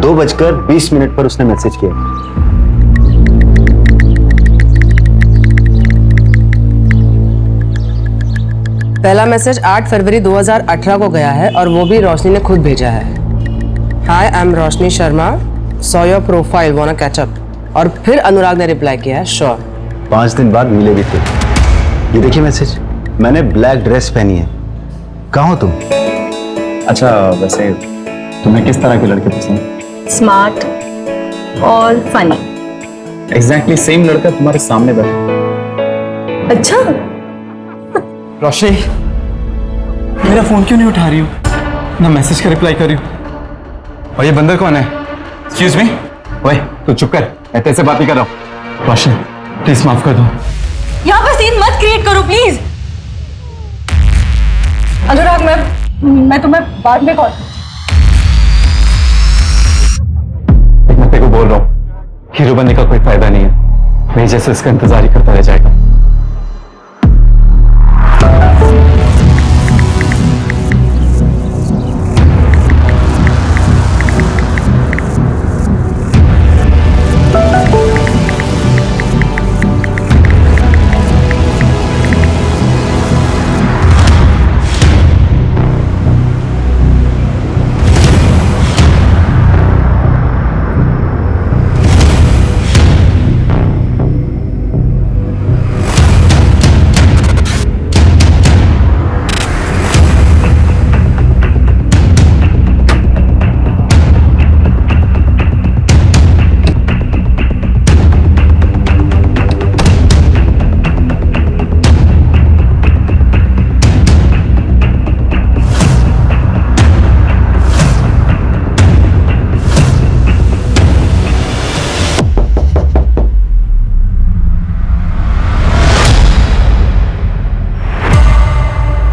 2:20 पर उसने मैसेज किया। पहला मैसेज 8 फरवरी 2018 को गया है और वो भी रोशनी ने खुद भेजा है। Hi, I am Roshni Sharma, saw your profile, wanna catch up. और फिर अनुराग ने रिप्लाई किया है, श्योर। 5 दिन बाद मिले भी थे। ये देखिए मैसेज, मैंने ब्लैक ड्रेस पहनी है, कहाँ हो तुम? अच्छा, वैसे तुम्हें किस तरह के लड़के पसंद? स्मार्ट और फनी। एग्जैक्टली सेम लड़का तुम्हारे सामने बैठा। अच्छा, रोशनी, मेरा फोन क्यों नहीं उठा रही हो? ना मैसेज का रिप्लाई कर रही हो। और ये बंदर कौन है? Excuse me. ओए, तू चुप कर, मैं तेरे से बात ही कर रहा हूँ। रोशनी प्लीज माफ कर दो। यहाँ पर सीन मत क्रिएट करो प्लीज। अनुराग, मैं तुम्हें बाद में कॉल। मैं तेरे को बोल रहा हूँ, हीरो बनने का कोई फायदा नहीं है, मैं जैसे इसका इंतजार ही करता रह जाएगा।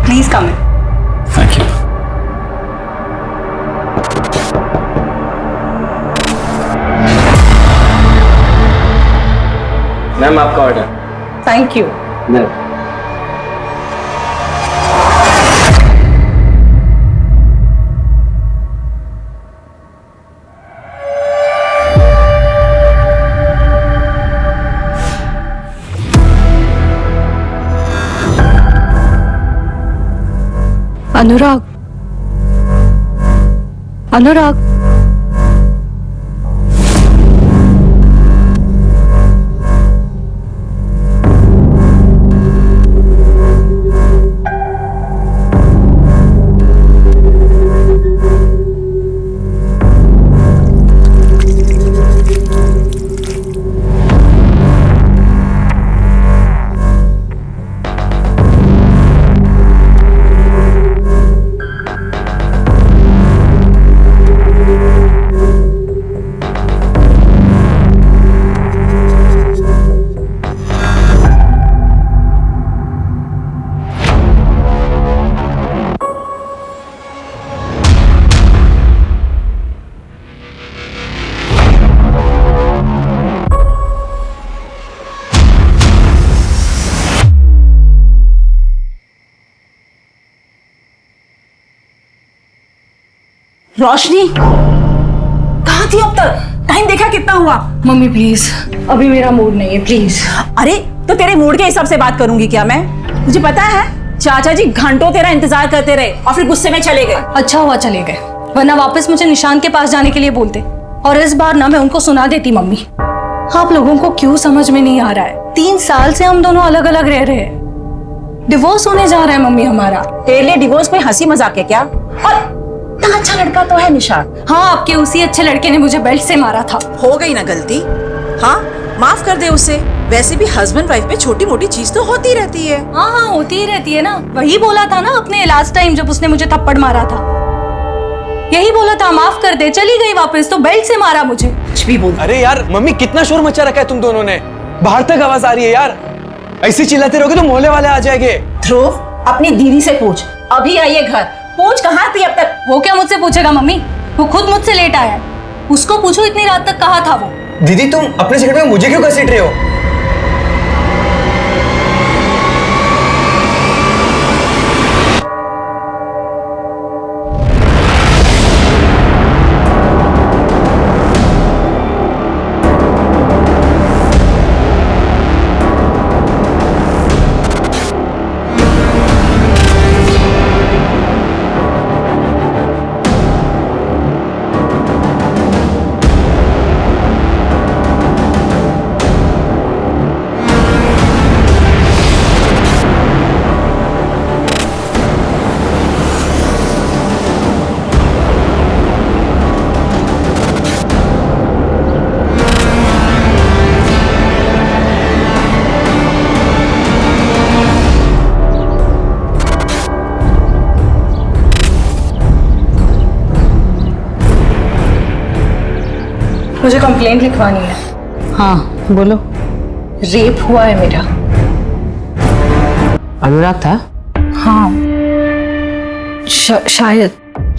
Please come in. Thank you. Ma'am आपका order. Thank you. Anurag, Anurag, Roshni कहाँ थी अब तक? टाइम देखा कितना हुआ? मम्मी प्लीज, अभी मेरा मूड नहीं है, प्लीज। अरे तो तेरे मूड के हिसाब से बात करूंगी क्या मैं? तुझे पता है चाचा जी घंटों तेरा इंतजार करते रहे और फिर गुस्से में चले गए। अच्छा हुआ चले गए, वरना वापस मुझे निशान के पास जाने के लिए बोलते और इस बार ना मैं उनको सुना देती। मम्मी आप लोगों को क्यों समझ में नहीं आ रहा है? 3 साल से हम दोनों अलग अलग रह रहे हैं, डिवोर्स होने जा रहा है मम्मी हमारा। तेरे लिए डिवोर्स कोई हंसी मजाक है क्या? और इतना अच्छा लड़का तो है निशान। हाँ, आपके उसी अच्छे लड़के ने मुझे बेल्ट से मारा था। हो गई ना गलती, हाँ माफ कर दे उसे। वैसे भी हस्बैंड वाइफ में छोटी मोटी चीज तो होती रहती है। हाँ होती ही रहती है ना, वही बोला था ना अपने लास्ट टाइम जब उसने मुझे थप्पड़ मारा था, यही बोला था माफ कर दे। चली गई वापस तो बेल्ट से मारा मुझे। कुछ भी बोल। अरे यार मम्मी कितना शोर मचा रखा है तुम दोनों ने, बाहर तक आवाज आ रही है यार। ऐसे चिल्लाते रहोगे तो मोहल्ले वाले आ जाएंगे। ध्रुव अपनी दीदी से पूछ, अभी आई है घर, पूछ कहाँ थी अब तक? वो क्या मुझसे पूछेगा मम्मी, वो खुद मुझसे लेट आया है, उसको पूछो इतनी रात तक कहाँ था वो। दीदी तुम अपने सिगरेट में मुझे क्यों घसीट रहे हो? मुझे कंप्लेंट लिखवानी है। हाँ बोलो। रेप हुआ है मेरा। अनुराग था? हाँ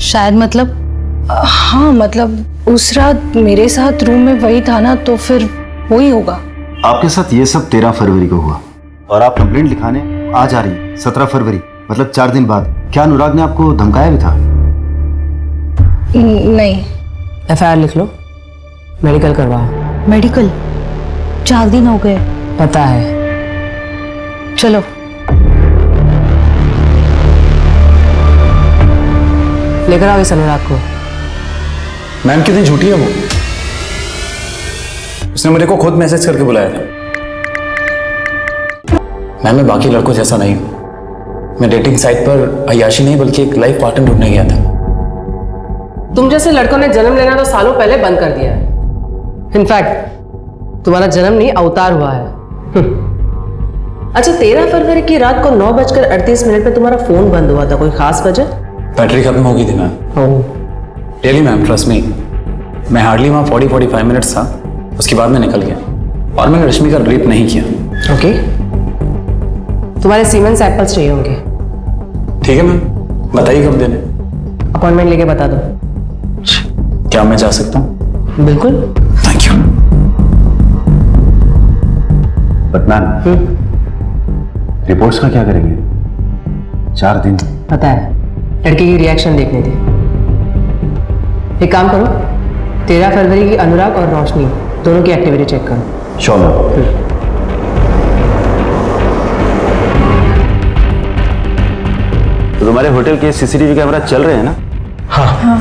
शायद मतलब हाँ मतलब उस रात मेरे साथ रूम में वही था ना, तो फिर वही होगा। आपके साथ ये सब 13 फरवरी को हुआ और आप कंप्लेंट लिखाने आज आ रही 17 फरवरी, मतलब 4 दिन बाद। क्या अनुराग ने आपको धमकाया भी था? नहीं। FIR लिख लो, मेडिकल करवाओ। मेडिकल? 4 दिन हो गए। पता है, चलो। लेकर आओ इस अनुराग को। मैम कितनी झूठी है वो, उसने मेरे को खुद मैसेज करके बुलाया था। मैं बाकी लड़कों जैसा नहीं हूं, मैं डेटिंग साइट पर अय्याशी नहीं बल्कि एक लाइफ पार्टनर ढूंढने गया था। तुम जैसे लड़कों ने जन्म लेना तो सालों पहले बंद कर दिया है। इनफैक्ट तुम्हारा जन्म नहीं अवतार हुआ है। अच्छा 13 फरवरी की रात को 9:38 पे तुम्हारा फोन बंद हुआ था, कोई खास वजह? बैटरी खत्म हो गई थी ma'am. Really ma'am trust me, मैं हार्डली वहाँ 40-45 मिनट्स था, उसके बाद मैं निकल गया और मैंने रश्मि का रेप नहीं किया। ओके, तुम्हारे सीमेंस सैंपल्स चाहिए होंगे। ठीक है मैम, बताइए कब देने? अपॉइंटमेंट लेके बता दो। क्या मैं जा सकता हूँ? बिल्कुल। Thank you. But ma'am reports का क्या करेंगे? 4 दिन। पता है, लड़की की रिएक्शन देखने थी। एक काम करो, 13 फरवरी की अनुराग और रोशनी दोनों की एक्टिविटी चेक करो। Sure ma'am. तो तुम्हारे होटल के CCTV कैमरा चल रहे हैं ना? हाँ।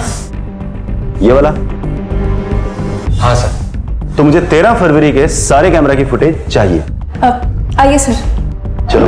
ये वाला? हाँ सर। तो मुझे 13 फरवरी के सारे कैमरा की फुटेज चाहिए। आइए सर। चलो।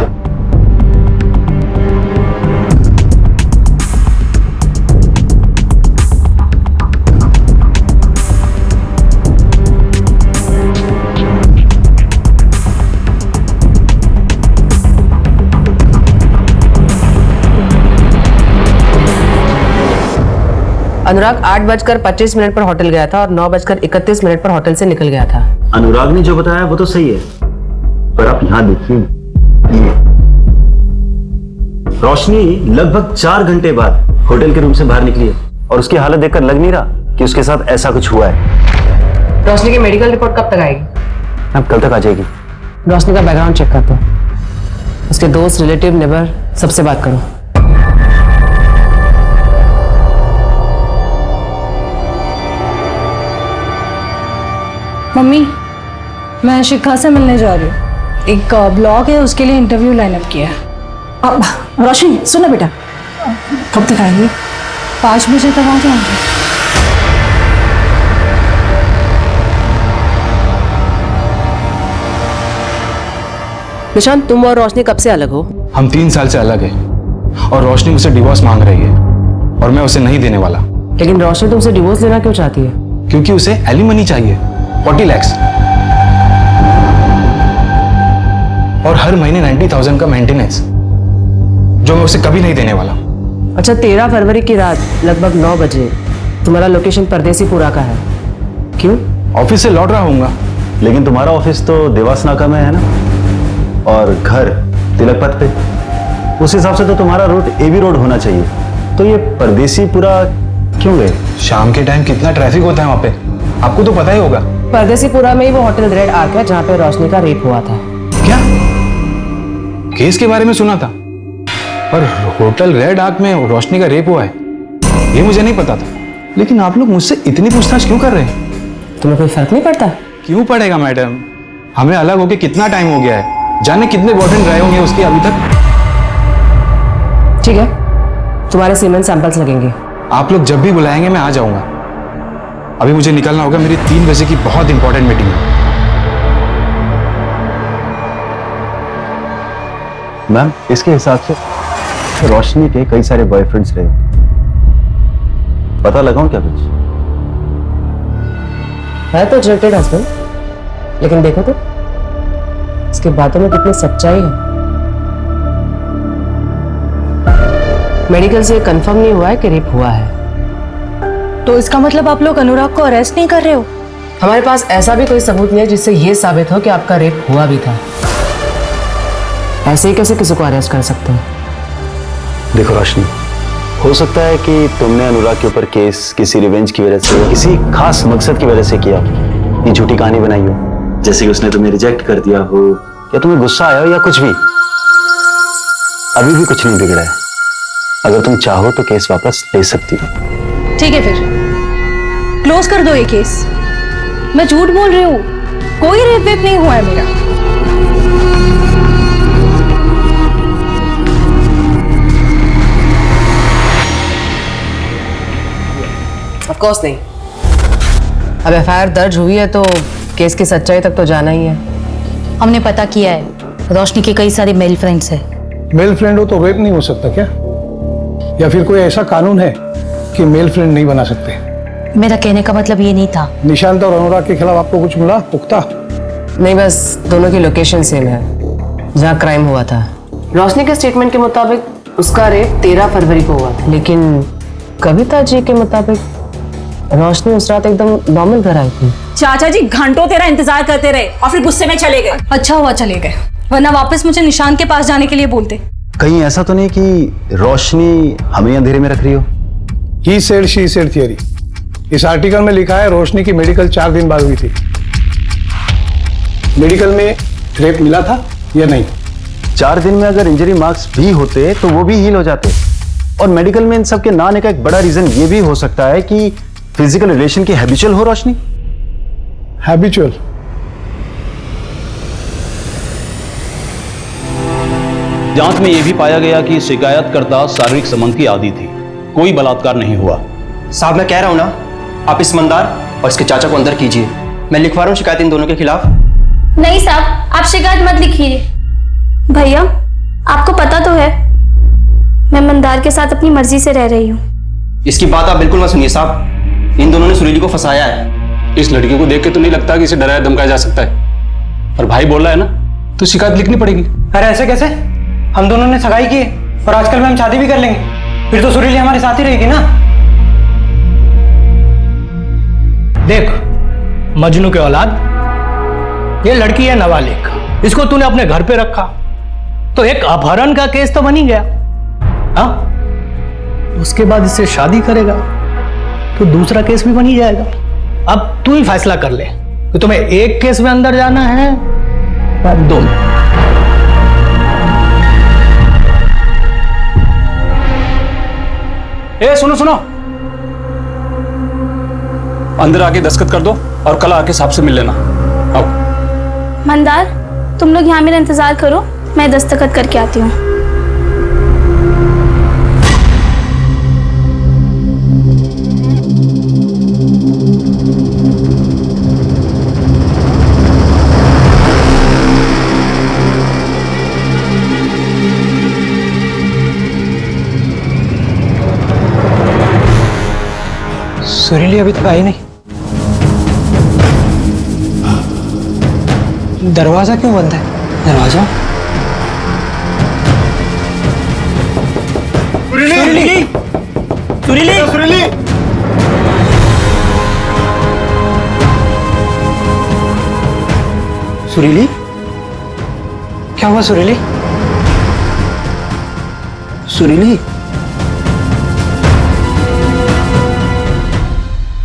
अनुराग 8:25 पर होटल गया था और 9:31 पर होटल से निकल गया था। अनुराग ने जो बताया वो तो सही है, पर आप यहां देखिए, रोशनी लगभग 4 घंटे बाद होटल के रूम से बाहर निकली है और उसकी हालत देखकर लग नहीं रहा कि उसके साथ ऐसा कुछ हुआ है। रोशनी की मेडिकल रिपोर्ट कब तक आएगी? अब कल तक आ जाएगी। रोशनी का बैकग्राउंड चेक कर दो, उसके दोस्त, रिलेटिव, नेबर सबसे बात करो। मम्मी, मैं शिखा से मिलने जा रही हूँ। एक ब्लॉग है, उसके लिए इंटरव्यू लाइनअप किया है। अब रोशनी सुनो बेटा, कब तक आएंगी? 5 बजे तक आ जाऊंगी। निशांत, तुम और रोशनी कब से अलग हो? हम 3 साल से अलग हैं और रोशनी मुझसे डिवोर्स मांग रही है और मैं उसे नहीं देने वाला। लेकिन रोशनी तुमसे डिवोर्स लेना क्यों चाहती है? क्योंकि उसे एलिमनी चाहिए 40 लाख और हर महीने 90,000 का मेंटेनेंस, जो मैं उसे कभी नहीं देने वाला। अच्छा, 13 फरवरी की रात लगभग 9 बजे तुम्हारा लोकेशन परदेसीपुरा का है, क्यों? ऑफिस से लौट रहा हूँगा। लेकिन तुम्हारा ऑफिस तो देवास नाका में है ना, और घर तिलक पथ पे। उस हिसाब से तो तुम्हारा रूट एबी रोड होना चाहिए। तो ये परदेसीपुरा क्यों गए? शाम के टाइम कितना ट्रैफिक होता है वहाँ पे, आपको तो पता ही होगा। परदेसीपुरा में ही वो होटल रेड आर्क है जहाँ पे रोशनी का रेप हुआ था। क्या? केस के बारे में सुना था, पर होटल रेड आर्क में रोशनी का रेप हुआ है ये मुझे नहीं पता था। लेकिन आप लोग मुझसे इतनी पूछताछ क्यों कर रहे हैं? तुम्हें कोई फर्क नहीं पड़ता? क्यों पड़ेगा मैडम, हमें अलग होके कितना टाइम हो गया है, जाने कितने बॉयफ्रेंड रहे होंगे उसके अभी तक। ठीक है, तुम्हारे सीमेंट सैंपल्स लगेंगे। आप लोग जब भी बुलाएंगे मैं आ जाऊंगा। अभी मुझे निकलना होगा, मेरी 3 बजे की बहुत इंपॉर्टेंट मीटिंग है। मैम, इसके हिसाब से रोशनी के कई सारे बॉयफ्रेंड्स रहे, पता लगाऊं क्या कुछ? है तो जर्टेड हस्बैंड, लेकिन देखो तो इसके बातों में कितनी सच्चाई है। मेडिकल से कंफर्म नहीं हुआ है कि रेप हुआ है। तो इसका मतलब आप लोग अनुराग को अरेस्ट नहीं कर रहे हो? हमारे पास ऐसा भी कोई सबूत नहीं है जिससे यह साबित हो कि आपका रेप हुआ भी था। ऐसे ही कैसे किसी को अरेस्ट कर सकते हैं? देखो रोशनी, हो सकता है कि तुमने अनुराग के ऊपर केस किसी रिवेंज की वजह से, किसी खास मकसद की वजह से किया, ये झूठी कहानी बनाई हो, जैसे कि उसने तुम्हें रिजेक्ट कर दिया हो या तुम्हें गुस्सा आया हो या कुछ भी। अभी भी कुछ नहीं बिगड़ा है, अगर तुम चाहो तो केस वापस ले सकती हो। ठीक है, फिर क्लोज कर दो ये केस। मैं झूठ बोल रही हूँ, कोई रेप वेप नहीं हुआ है मेरा। ऑफ कोर्स नहीं। अब एफआईआर दर्ज हुई है तो केस की सच्चाई तक तो जाना ही है। हमने पता किया है, रोशनी के कई सारे मेल फ्रेंड्स हैं। मेल फ्रेंड हो तो रेप नहीं हो सकता क्या? या फिर कोई ऐसा कानून है कि मेल फ्रेंड नहीं बना सकते? मेरा कहने का मतलब ये नहीं था। निशांत और अनुराग के खिलाफ आपको कुछ मिला पुख्ता? नहीं, बस दोनों की लोकेशन सेम है जहाँ क्राइम हुआ था। रोशनी के स्टेटमेंट के मुताबिक उसका रेप 13 फरवरी को हुआ था, लेकिन कविता जी के मुताबिक रोशनी उस रात एकदम नॉर्मल घर आई थी। चाचा जी घंटों तेरा इंतजार करते रहे और फिर गुस्से में चले गए। अच्छा हुआ चले गए, वरना वापस मुझे निशांत के पास जाने के लिए बोलते। कहीं ऐसा तो नहीं कि रोशनी हमें अंधेरे में रख रही हो? He said she said theory. इस आर्टिकल में लिखा है रोशनी की मेडिकल 4 दिन बाद हुई थी। मेडिकल में रेप मिला था या नहीं? 4 दिन में अगर इंजरी मार्क्स भी होते तो वो भी हील हो जाते। और मेडिकल में इन सब के ना आने का एक बड़ा रीजन ये भी हो सकता है कि फिजिकल रिलेशन की हैबिचुअल हो रोशनी। हैबिचुअल? जांच में यह भी पाया गया कि शिकायतकर्ता शारीरिक संबंध की आदी थी, कोई बलात्कार नहीं हुआ। साहब मैं कह रहा हूं ना, आप इस मंदार और इसके चाचा को अंदर कीजिए। मैं लिखवा रहा हूं शिकायत इन दोनों के खिलाफ। नहीं साहब, आप शिकायत मत लिखिए। भैया, आपको पता तो है मैं मंदार के साथ अपनी मर्जी से रह रही हूँ। इसकी बात आप बिल्कुल मत सुनिए साहब, इन दोनों ने सुरीली को फंसाया है। इस लड़की को देख के तो नहीं लगता कि इसे डराया धमकाया जा सकता है, और भाई बोल रहा है ना तो शिकायत लिखनी पड़ेगी। अरे ऐसे कैसे? हम दोनों ने सगाई की है और आजकल में हम शादी भी कर लेंगे, फिर तो सुरीली हमारे साथ ही रहेगी ना। देख मजनू के औलाद, ये लड़की है नाबालिग, इसको तूने अपने घर पे रखा तो एक अपहरण का केस तो बन ही गया। हाँ, उसके बाद इससे शादी करेगा तो दूसरा केस भी बन ही जाएगा। अब तू ही फैसला कर ले कि तुम्हें एक केस में अंदर जाना है या 2 में। सुनो सुनो, अंदर आके दस्तखत कर दो और कल आके साहब से मिल लेना। आओ। मंदार, तुम लोग यहाँ मेरा इंतजार करो, मैं दस्तखत करके आती हूँ। सुरीली अभी तक आई नहीं। दरवाजा क्यों बंद है? दरवाजा सुरीली! सुरीली! सुरीली! सुरीली, क्या हुआ सुरीली? सुरीली,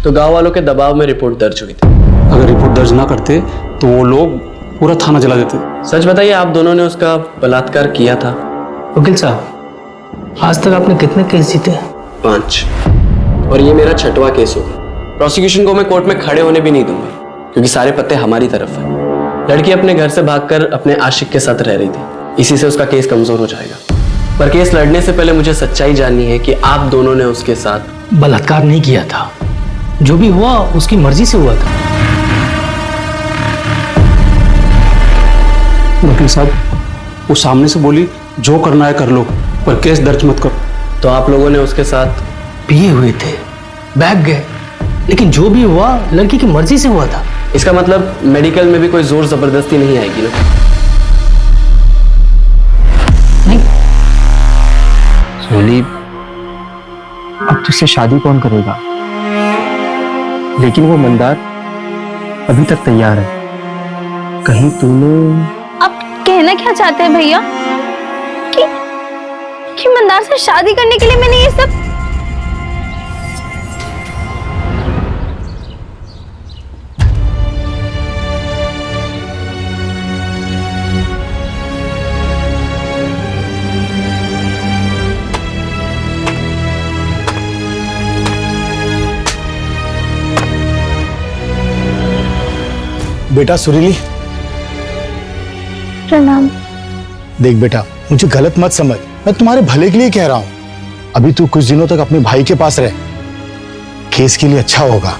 तो गांव वालों के दबाव में रिपोर्ट दर्ज हुई थी। अगर रिपोर्ट दर्ज ना करते तो वो लोग पूरा थाना जला देते। सच बताइए, आप दोनों ने उसका बलात्कार किया था? वकील साहब, आज तक आपने कितने केस जीते? 5, और ये मेरा 6वां केस होगा। प्रोसिक्यूशन को मैं कोर्ट में खड़े होने भी नहीं दूंगा, क्योंकि सारे पत्ते हमारी तरफ हैं। लड़की अपने घर से भागकर अपने आशिक के साथ रह रही थी, इसी से उसका केस कमजोर हो जाएगा। पर केस लड़ने से पहले मुझे सच्चाई जाननी है कि आप दोनों ने उसके साथ बलात्कार नहीं किया था। जो भी हुआ उसकी मर्जी से हुआ था। वकील साहब, वो सामने से बोली जो करना है कर लो, पर केस दर्ज मत करो। तो आप लोगों ने उसके साथ पिए हुए थे, बैग गए, लेकिन जो भी हुआ लड़की की मर्जी से हुआ था। इसका मतलब मेडिकल में भी कोई जोर जबरदस्ती नहीं आएगी ना? नहीं। सोली, अब तुझसे शादी कौन करेगा? लेकिन वो मंदार अभी तक तैयार है। कहीं तूने... अब कहना क्या चाहते हैं भैया? कि मंदार से शादी करने के लिए मैंने ये सब... बेटा सुरीली, प्रणाम। देख बेटा, मुझे गलत मत समझ, मैं तुम्हारे भले के लिए कह रहा हूं। अभी तू कुछ दिनों तक अपने भाई के पास रह, केस के लिए अच्छा होगा।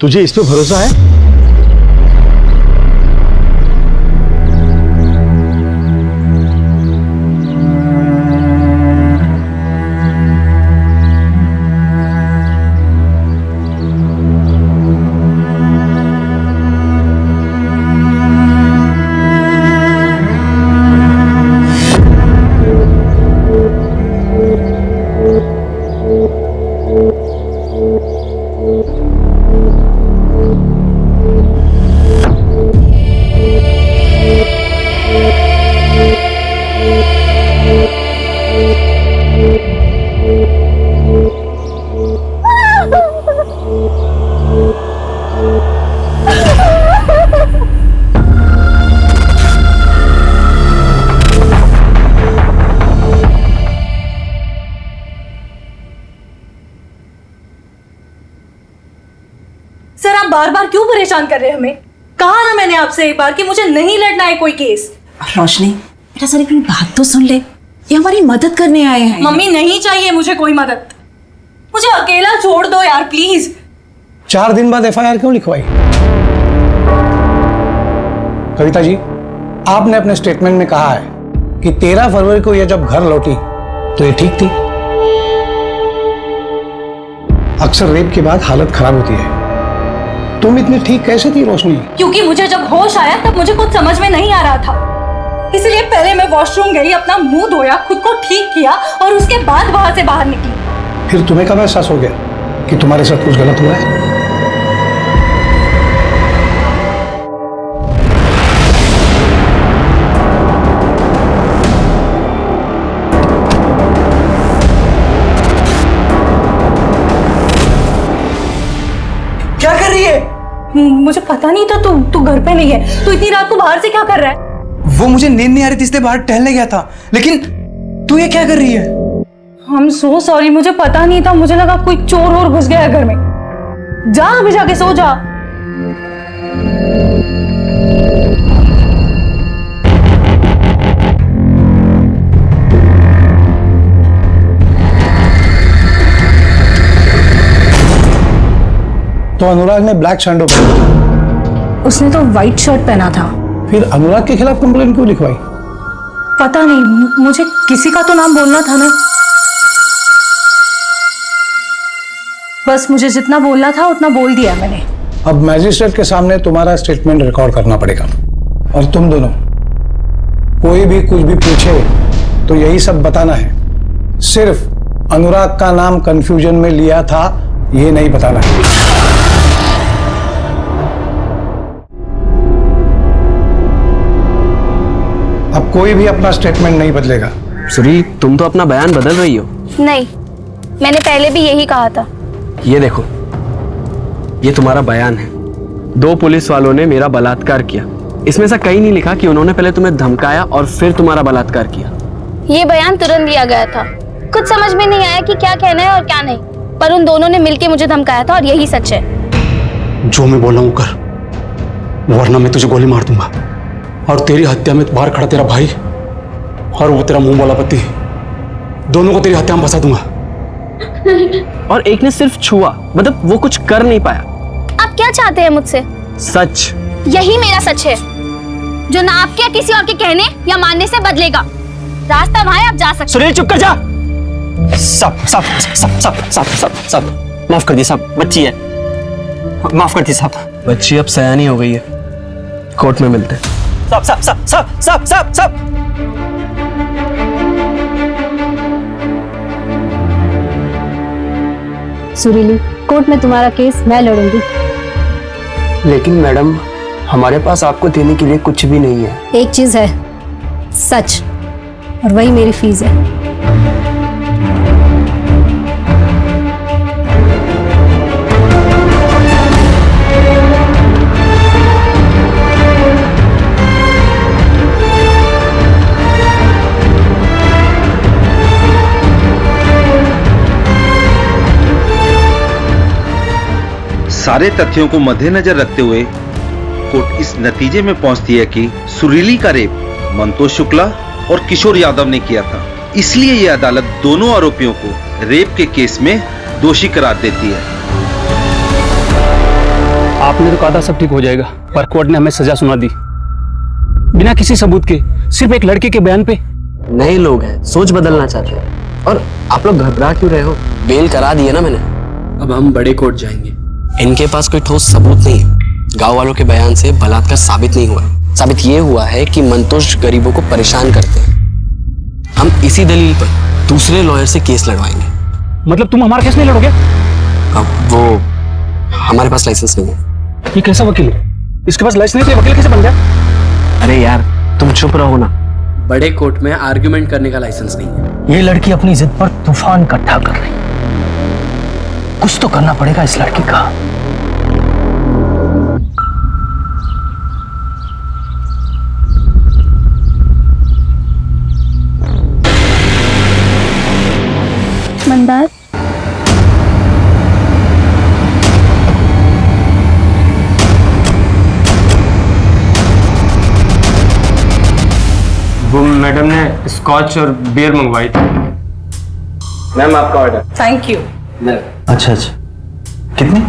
तुझे इस पे भरोसा है? सर, आप बार बार क्यों परेशान कर रहे हैं हमें? कहा ना मैंने आपसे एक बार कि मुझे नहीं लड़ना है कोई केस। रोशनी, बेटा सर अपनी बात तो सुन ले, ये हमारी मदद करने आए हैं। मम्मी, नहीं चाहिए मुझे कोई मदद, मुझे अकेला छोड़ दो यार प्लीज। 4 दिन बाद FIR क्यों लिखवाई? कविता जी, आपने अपने स्टेटमेंट में कहा है कि 13 फरवरी को यह जब घर लौटी तो ये ठीक थी। अक्सर रेप के बाद हालत खराब होती है। तुम इतनी ठीक कैसे थी रोशनी? क्योंकि मुझे जब होश आया तब मुझे कुछ समझ में नहीं आ रहा था, इसलिए पहले मैं वॉशरूम गई, अपना मुंह धोया, खुद को ठीक किया और उसके बाद वहां से बाहर निकली। फिर तुम्हें कब एहसास हो गया कि तुम्हारे साथ कुछ गलत हुआ है? मुझे पता नहीं था तू घर पे नहीं है। तू इतनी रात को बाहर से क्या कर रहा है? वो मुझे नींद नहीं आ रही थी इसलिए बाहर टहलने गया था, लेकिन तू ये क्या कर रही है? I'm so sorry, मुझे पता नहीं था, मुझे लगा कोई चोर और घुस गया है घर में। जा अभी जाके सो जा। तो अनुराग ने ब्लैक सैंडो पहना था। उसने तो व्हाइट शर्ट पहना था। फिर अनुराग के खिलाफ कंप्लेन क्यों लिखवाई? पता नहीं, मुझे किसी का तो नाम बोलना था ना। बस मुझे जितना बोलना था उतना बोल दिया मैंने। अब मैजिस्ट्रेट के सामने तुम्हारा स्टेटमेंट रिकॉर्ड करना पड़ेगा, और तुम दोनों कोई भी कुछ भी पूछे तो यही सब बताना है। सिर्फ अनुराग का नाम कंफ्यूजन में लिया था ये नहीं बताना है। अब कोई भी अपना स्टेटमेंट नहीं बदलेगा। सुरीली, तुम तो अपना बयान बदल रही हो। नहीं, मैंने पहले भी यही कहा था। ये देखो, ये तुम्हारा बयान है। 2 पुलिस वालों ने मेरा बलात्कार किया। इसमें ऐसा कहीं नहीं लिखा कि उन्होंने पहले तुम्हें धमकाया और फिर तुम्हारा बलात्कार किया। ये बयान तुरंत दिया गया था। कुछ समझ में नहीं आया कि क्या कहना है और क्या नहीं, पर उन दोनों ने मिलकर मुझे धमकाया था और यही सच है। जो मैं बोल रहा हूँ कर, वरना मैं तुझे गोली मार दूंगा और तेरी हत्या में बाहर खड़ा तेरा भाई और वो तेरा मुंह वाला पति, दोनों को तेरी हत्या में फंसा दूंगा। और एक ने सिर्फ छुआ, मतलब वो कुछ कर नहीं पाया। आप क्या चाहते हैं मुझसे? सच। यही मेरा सच है, जो ना आपके या किसी और के कहने या मानने से बदलेगा। रास्ता वहां है, आप जा सकते। सुनील चुप कर जा। सब सब सब सब सब सब सब माफ कर दी साहब, बच्ची है, माफ कर दी साहब। बच्ची अब सयानी हो गई है, कोर्ट में मिलते हैं। सब सब सब सब सब सब सब सुरीली, कोर्ट में तुम्हारा केस मैं लड़ूंगी। लेकिन मैडम, हमारे पास आपको देने के लिए कुछ भी नहीं है। एक चीज है, सच, और वही मेरी फीस है। सारे तथ्यों को मद्देनजर रखते हुए कोर्ट इस नतीजे में पहुंचती है कि सुरीली का रेप मंतोष शुक्ला और किशोर यादव ने किया था। इसलिए यह अदालत दोनों आरोपियों को रेप के केस में दोषी करार देती है। आपने तो कहा था सब ठीक हो जाएगा, पर कोर्ट ने हमें सजा सुना दी बिना किसी सबूत के, सिर्फ एक लड़के के बयान पे। नए लोग हैं, सोच बदलना चाहते हैं। और आप लोग घबरा क्यों रहे हो? बेल करा दी है ना मैंने। अब हम बड़े कोर्ट जाएंगे। इनके पास कोई ठोस सबूत नहीं है। गांव वालों के बयान से बलात्कार साबित नहीं हुआ। साबित ये हुआ है कि मंतोष गरीबों को परेशान करते हैं। हम इसी दलील पर दूसरे लॉयर से केस लड़वाएंगे। मतलब तुम हमारा केस नहीं लड़ोगे? अब वो हमारे पास लाइसेंस नहीं है। ये कैसा वकील है? इसके पास लाइसेंस नहीं, वकील कैसे बन गया? अरे यार, तुम चुप रहो ना। बड़े कोर्ट में आर्ग्यूमेंट करने का लाइसेंस नहीं है। ये लड़की अपनी जिद पर तूफान इकट्ठा कर रही है। कुछ तो करना पड़ेगा इस लड़की का। मंदार, वो मैडम ने स्कॉच और बियर मंगवाई थी। मैम, आपका ऑर्डर। Thank you. अच्छा अच्छा, कितने?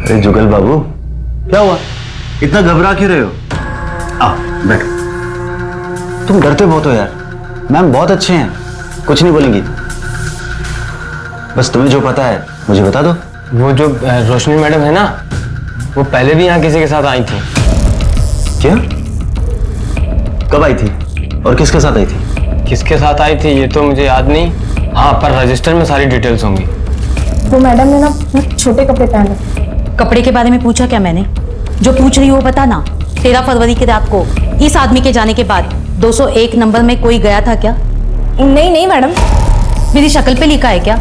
अरे जुगल बाबू, क्या हुआ? इतना घबरा क्यों रहे हो? आओ बैठो। तुम डरते बहुत हो यार। मैम बहुत अच्छे हैं, कुछ नहीं बोलेंगी। बस तुम्हें जो पता है मुझे बता दो। वो जो रोशनी मैडम है ना, वो पहले भी यहाँ किसी के साथ आई थी। क्या? कब आई थी और किसके साथ आई थी? किसके साथ आई थी ये तो मुझे याद नहीं। हाँ, पर रजिस्टर में सारी डिटेल्स होंगी। वो मैडम ने ना छोटे कपड़े पहन रखे। कपड़े के बारे में पूछा क्या मैंने? जो पूछ रही हो बता ना। 13 फरवरी की रात को इस आदमी के जाने के बाद 201 नंबर में कोई गया था क्या? नहीं नहीं मैडम। मेरी शक्ल पे लिखा है क्या?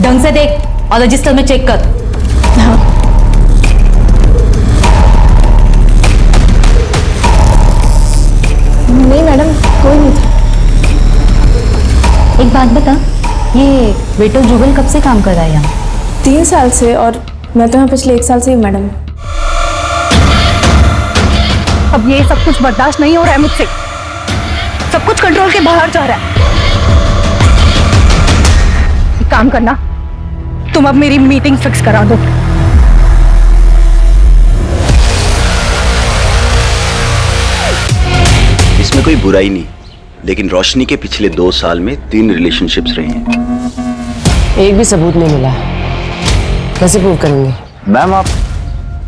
ढंग से देख और रजिस्टर में चेक कर। नहीं मैडम, कोई नहीं था। एक बात बता, ये बेटो जुगल कब से काम कर रहा है यहाँ? 3 साल से, और मैं तो यहाँ पिछले 1 साल से ही मैडम। अब ये सब कुछ बर्दाश्त नहीं हो रहा है मुझसे, सब कुछ कंट्रोल के बाहर जा रहा है। एक काम करना, तुम अब मेरी मीटिंग फिक्स करा दो। इसमें कोई बुराई नहीं, लेकिन रोशनी के पिछले 2 साल में 3 रिलेशनशिप्स रहे हैं। एक भी सबूत नहीं मिला, कैसे प्रूव करेंगे? मैम, आप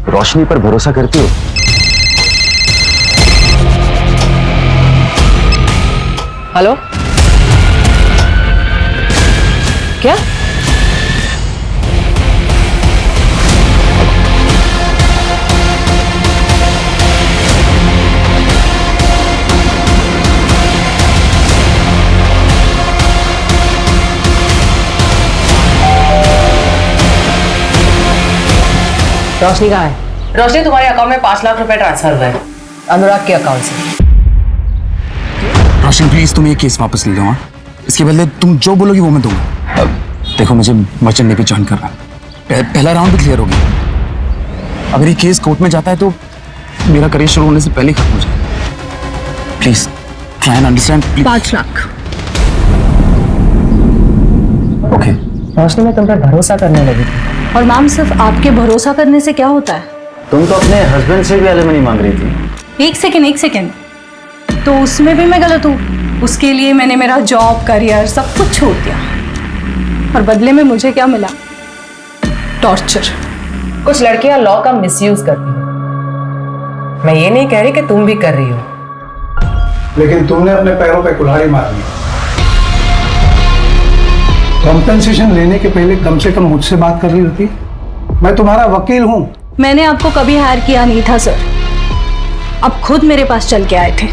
रोशनी पर भरोसा करती हो? हेलो, क्या? रोशनी कहाँ है? रोशनी, तुम्हारे अकाउंट में 5 लाख रुपए ट्रांसफर हुए हैं अनुराग के अकाउंट से। रोशन प्लीज तुम ये केस वापस ले लो। हाँ, इसके बदले तुम जो बोलोगी वो मैं दूंगा। देखो, मुझे मर्चेंट नेवी ज्वाइन करना है। पहला राउंड भी क्लियर हो गया। अगर ये केस कोर्ट में जाता है तो मेरा करियर शुरू होने से पहले खत्म हो जाएगा। Please try and understand. 5 lakh. Okay. Roshni, मैं तुम पर भरोसा करने लगी थी। और मैम, सिर्फ आपके भरोसा करने से क्या होता है? तुम तो अपने हस्बैंड से भी एलिमनी मांग रही थी। एक सेकेंड, तो उसमें भी मैं गलत हूँ? उसके लिए मैंने मेरा जॉब, करियर सब कुछ छोड़ दिया, और बदले में मुझे क्या मिला? टॉर्चर। कुछ लड़कियां लॉ का मिसयूज करती हैं। मैं ये नहीं कह रही कि तुम भी कर रही हो, लेकिन तुमने अपने पैरों पे कुल्हाड़ी मार ली। कॉम्पेंसेशन लेने के पहले कम से कम मुझसे बात कर रही होती। मैं तुम्हारा वकील हूं। मैंने आपको कभी हायर किया नहीं था सर, आप खुद मेरे पास चल के आए थे।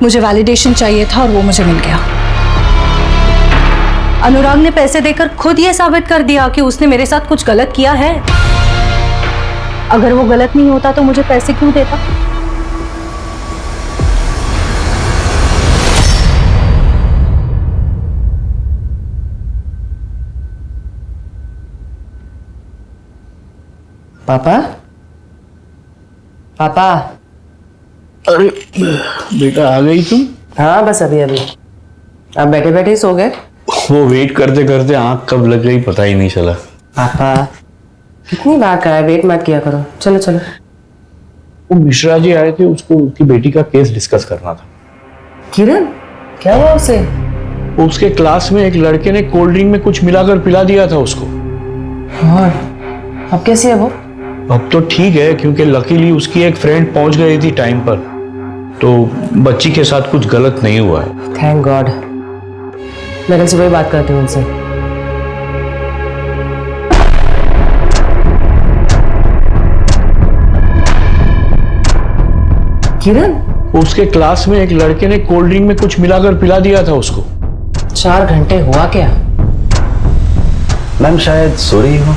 मुझे वैलिडेशन चाहिए था और वो मुझे मिल गया। अनुराग ने पैसे देकर खुद ये साबित कर दिया कि उसने मेरे साथ कुछ गलत किया है। अगर वो गलत नहीं होता तो मुझे पैसे क्यों देता? पापा, पापा। अरे बेटा, आ गई तुम? हाँ, बस अभी अभी। आप बैठे बैठे ही सो गए? वो वेट करते करते आंख कब लग गई पता ही नहीं चला। पापा, कितनी बार कहा है वेट मत किया करो। चलो चलो। वो मिश्रा जी आए थे, उसको उसकी बेटी का केस डिस्कस करना था। किरण, क्या हुआ उसे? उसके क्लास में एक लड़के ने कोल्ड ड्रिंक में कुछ मिलाकर पिला दिया था उसको। और अब कैसी है वो? अब तो ठीक है, क्योंकि लकीली उसकी एक फ्रेंड पहुंच गई थी टाइम पर, तो बच्ची के साथ कुछ गलत नहीं हुआ है। Thank God. मैं कल सुबह बात करती हूँ उनसे। किरण, उसके क्लास में एक लड़के ने कोल्ड ड्रिंक में कुछ मिलाकर पिला दिया था उसको। 4 घंटे हुआ क्या? मैम, शायद सो रही हो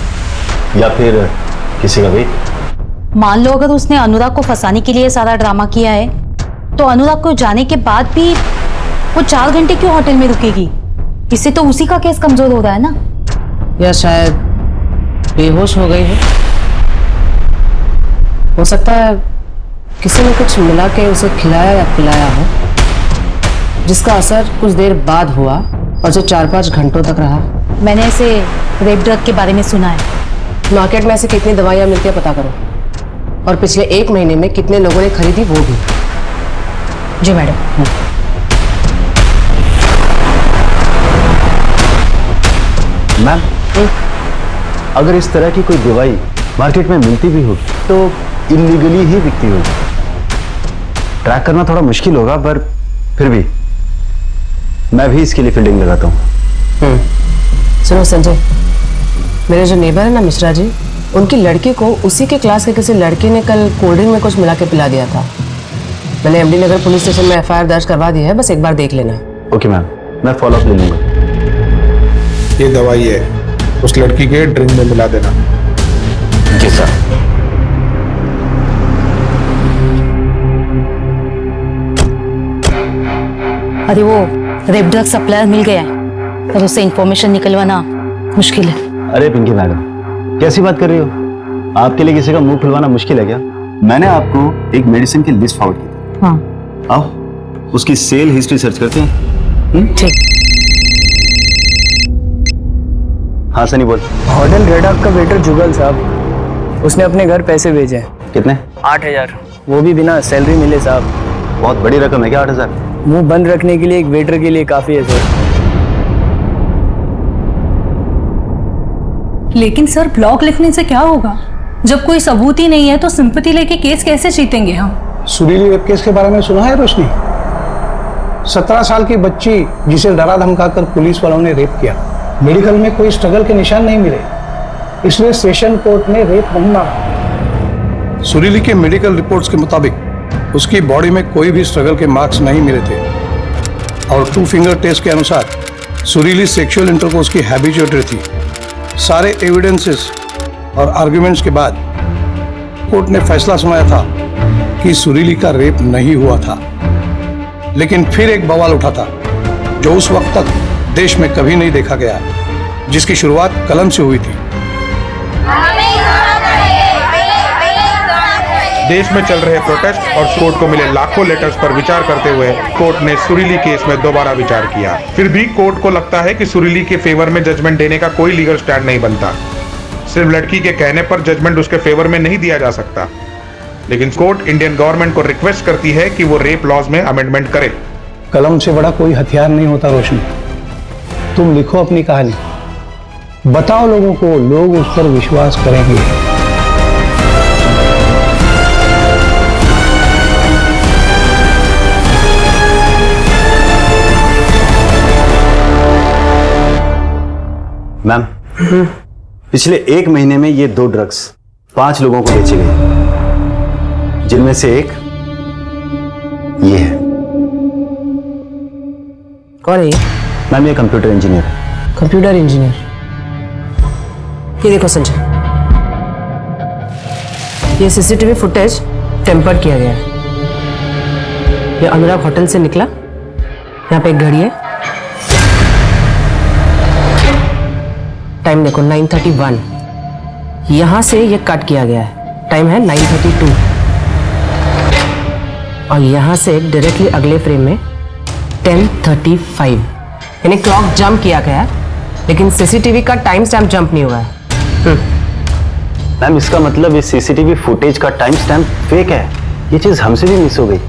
या फिर किसी का वेट। मान लो अगर उसने अनुराग को फंसाने के लिए सारा ड्रामा किया है, तो अनुराग को जाने के बाद भी वो 4 घंटे क्यों होटल में रुकेगी? इससे तो उसी का केस कमजोर हो रहा है ना। या शायद बेहोश हो गई हो सकता है किसी ने कुछ मिला के उसे खिलाया या पिलाया हो, जिसका असर कुछ देर बाद हुआ और जो 4-5 घंटों तक रहा। मैंने ऐसे रेप ड्रग के बारे में सुना है। मार्केट में ऐसे कितनी दवाइयां मिलती है पता करो, और पिछले 1 महीने में कितने लोगों ने खरीदी वो भी। जी मैडम। मैम, अगर इस तरह की कोई दवाई मार्केट में मिलती भी होगी तो इलीगली ही बिकती होगी। ट्रैक करना थोड़ा मुश्किल होगा, पर फिर भी मैं भी इसके लिए फील्डिंग लगाता हूँ। सुनो संजय, मेरे जो नेबर है ना मिश्रा जी, उनकी लड़की को उसी के क्लास के किसी लड़के ने कल कोल्ड ड्रिंक में कुछ मिला के पिला दिया था। मैंने एमडी नगर पुलिस स्टेशन में FIR दर्ज करवा दी है, बस एक बार देख लेना। ओके मैम, मैं फॉलो अप ले लूंगा। ये दवाई है, उस लड़की के ड्रिंक में मिला देना। जी सर। अरे वो रेप ड्रग सप्लायर मिल गया है, पर उससे इंफॉर्मेशन निकलवाना मुश्किल है। अरे पिंकी मैडम, कैसी बात कर रही हो? आपके लिए किसी का मुंह खुलवाना मुश्किल है क्या? मैंने आपको एक मेडिसिन की लिस्ट फॉरवर्ड की थी। हाँ। आओ उसकी सेल हिस्ट्री सर्च करते हैं। ठीक। हाँ सनी बोल। होटल रेड हॉक का वेटर जुगल साहब, उसने अपने घर पैसे भेजे हैं। कितने? 8,000, वो भी बिना सैलरी मिले साहब। बहुत बड़ी रकम है क्या 8,000? मुंह बंद रखने के लिए एक वेटर के लिए काफी है सर। लेकिन सर ब्लॉग लिखने से क्या होगा? जब कोई सबूत ही नहीं है तो सिंपैथी लेके केस कैसे जीतेंगे हम? सुरीली रेप केस के बारे में सुना है रोशनी? 17 साल की बच्ची जिसे डरा धमकाकर पुलिस वालों ने रेप किया। मेडिकल में कोई स्ट्रगल के निशान नहीं मिले, इसलिए सेशन कोर्ट ने रेप नहीं माना। सुरीली के मेडिकल रिपोर्ट्स के मुताबिक उसकी बॉडी में कोई भी स्ट्रगल के मार्क्स नहीं मिले थे और 2 फिंगर टेस्ट के अनुसार सुरीली सेक्सुअल इंटरकोर्स की हैबिचुएटर थी। सारे एविडेंसेस और आर्ग्यूमेंट्स के बाद कोर्ट ने फैसला सुनाया था कि सुरीली का रेप नहीं हुआ था। लेकिन फिर एक बवाल उठा था जो उस वक्त तक देश में कभी नहीं देखा गया, जिसकी शुरुआत कलम से हुई थी। देश में चल रहे प्रोटेस्ट और कोर्ट को मिले लाखों लेटर्स पर विचार करते हुए कोर्ट ने सुरीली केस में दोबारा विचार किया। फिर भी कोर्ट को लगता है कि सुरीली के फेवर में जजमेंट देने का कोई लीगल स्टैंड नहीं बनता। सिर्फ लड़की के कहने पर जजमेंट उसके फेवर में नहीं दिया जा सकता। लेकिन कोर्ट इंडियन गवर्नमेंट को रिक्वेस्ट करती है कि वो रेप लॉज में अमेंडमेंट करे। कलम से बड़ा कोई हथियार नहीं होता रोशनी। तुम लिखो अपनी कहानी, बताओ लोगों को, लोग उस पर विश्वास करेंगे। मैम, पिछले 1 महीने में ये 2 ड्रग्स 5 लोगों को बेचे गए, जिनमें से एक ये है। कौन है ये? मैम ये कंप्यूटर इंजीनियर। Computer engineer? ये देखो संजय, ये सीसीटीवी फुटेज टेम्पर किया गया है। ये अनुराग होटल से निकला, यहाँ पे एक घड़ी है, टाइम देखो 9:31। यहां से ये कट किया गया है, टाइम है 9:32। और यहां से डायरेक्टली अगले फ्रेम में 10:35, यानी क्लॉक जंप किया गया है, लेकिन सीसीटीवी का टाइम स्टैम्प जंप नहीं हुआ है। मैम इसका मतलब इस सीसीटीवी फुटेज का टाइम स्टैम्प फेक है। ये चीज हमसे भी मिस हो गई।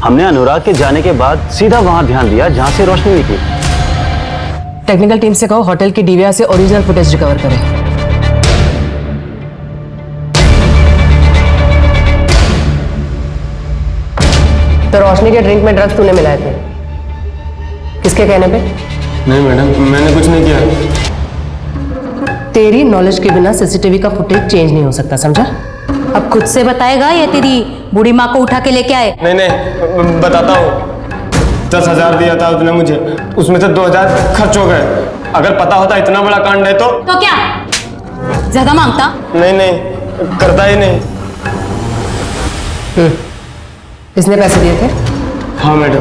हमने अनुराग के जाने के बाद सीधा वहां ध्यान दिया जहां से रोशनी निकली। टेक्निकल टीम से कहो होटल की डीवीआर से ओरिजिनल फुटेज रिकवर करें। तो रोशनी के ड्रिंक में ड्रग्स तूने मिलाए थे, किसके कहने पे? नहीं मैडम, मैंने कुछ नहीं किया। तेरी नॉलेज के बिना सीसीटीवी का फुटेज चेंज नहीं हो सकता, समझा? अब खुद से बताएगा या तेरी बूढ़ी माँ को उठा के लेके आए? नहीं बताता हूँ। 10,000 दिया था उसने मुझे, उसमें से 2,000 खर्च हो गए। अगर पता होता इतना बड़ा कांड है तो क्या ज्यादा मांगता? नहीं, करता ही नहीं। इसने पैसे दिए थे? हाँ मैडम।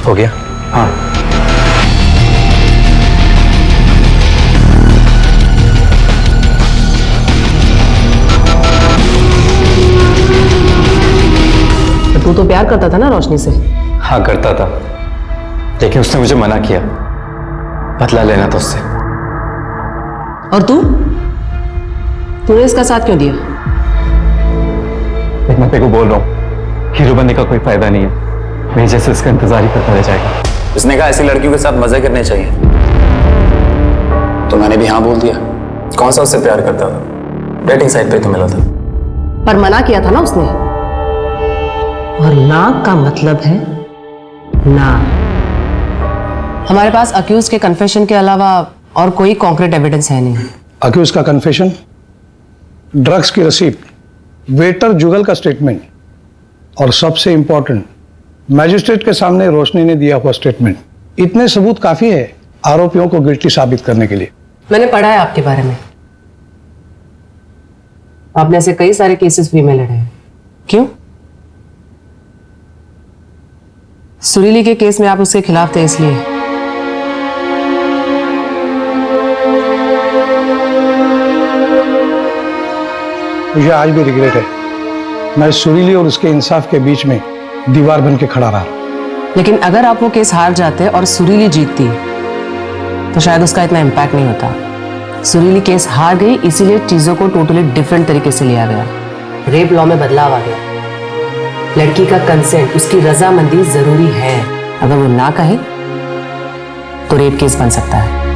हो गया? हाँ। तू तो प्यार करता था ना रोशनी से? हाँ करता था, लेकिन उसने मुझे मना किया। बदला लेना था उससे। और तूने इसका साथ क्यों दिया? लेकिन मैं तेरे को बोल रहा हूँ, हीरो बनने का कोई फायदा नहीं है। मेरे जैसे उसका इंतजार ही करता रह जाएगा। उसने कहा ऐसी लड़कियों के साथ मजे करने चाहिए, तो मैंने भी हाँ बोल दिया। कौन सा उससे प्यार करता था? डेटिंग साइट पे तो मिला था। पर मना किया था ना उसने। और ना का मतलब है ना। हमारे पास अक्यूज के कन्फेशन के अलावा और कोई कॉन्क्रीट एविडेंस है नहीं। अक्यूज का कन्फेशन, ड्रग्स की रसीद, वेटर जुगल का स्टेटमेंट, और सबसे इंपॉर्टेंट, मैजिस्ट्रेट के सामने रोशनी ने दिया हुआ स्टेटमेंट, इतने सबूत काफी है आरोपियों को गिल्टी साबित करने के लिए। मैंने पढ़ा है आपके बारे में, आपने ऐसे कई सारे केसेस भी में लड़े हैं। क्यों? सुरीली के केस में आप उसके खिलाफ थे इसलिए। मुझे आज भी रिग्रेट है, मैं सुरीली और उसके इंसाफ के बीच में दीवार बन के खड़ा रहा। लेकिन अगर आप वो केस हार जाते और सुरीली जीतती तो शायद उसका इतना इम्पैक्ट नहीं होता। सुरीली केस हार गई, इसीलिए चीजों को टोटली डिफरेंट तरीके से लिया गया। रेप लॉ में बदलाव आ गया। लड़की का कंसेंट, उसकी रजामंदी जरूरी है। अगर वो ना कहे तो रेप केस बन सकता है।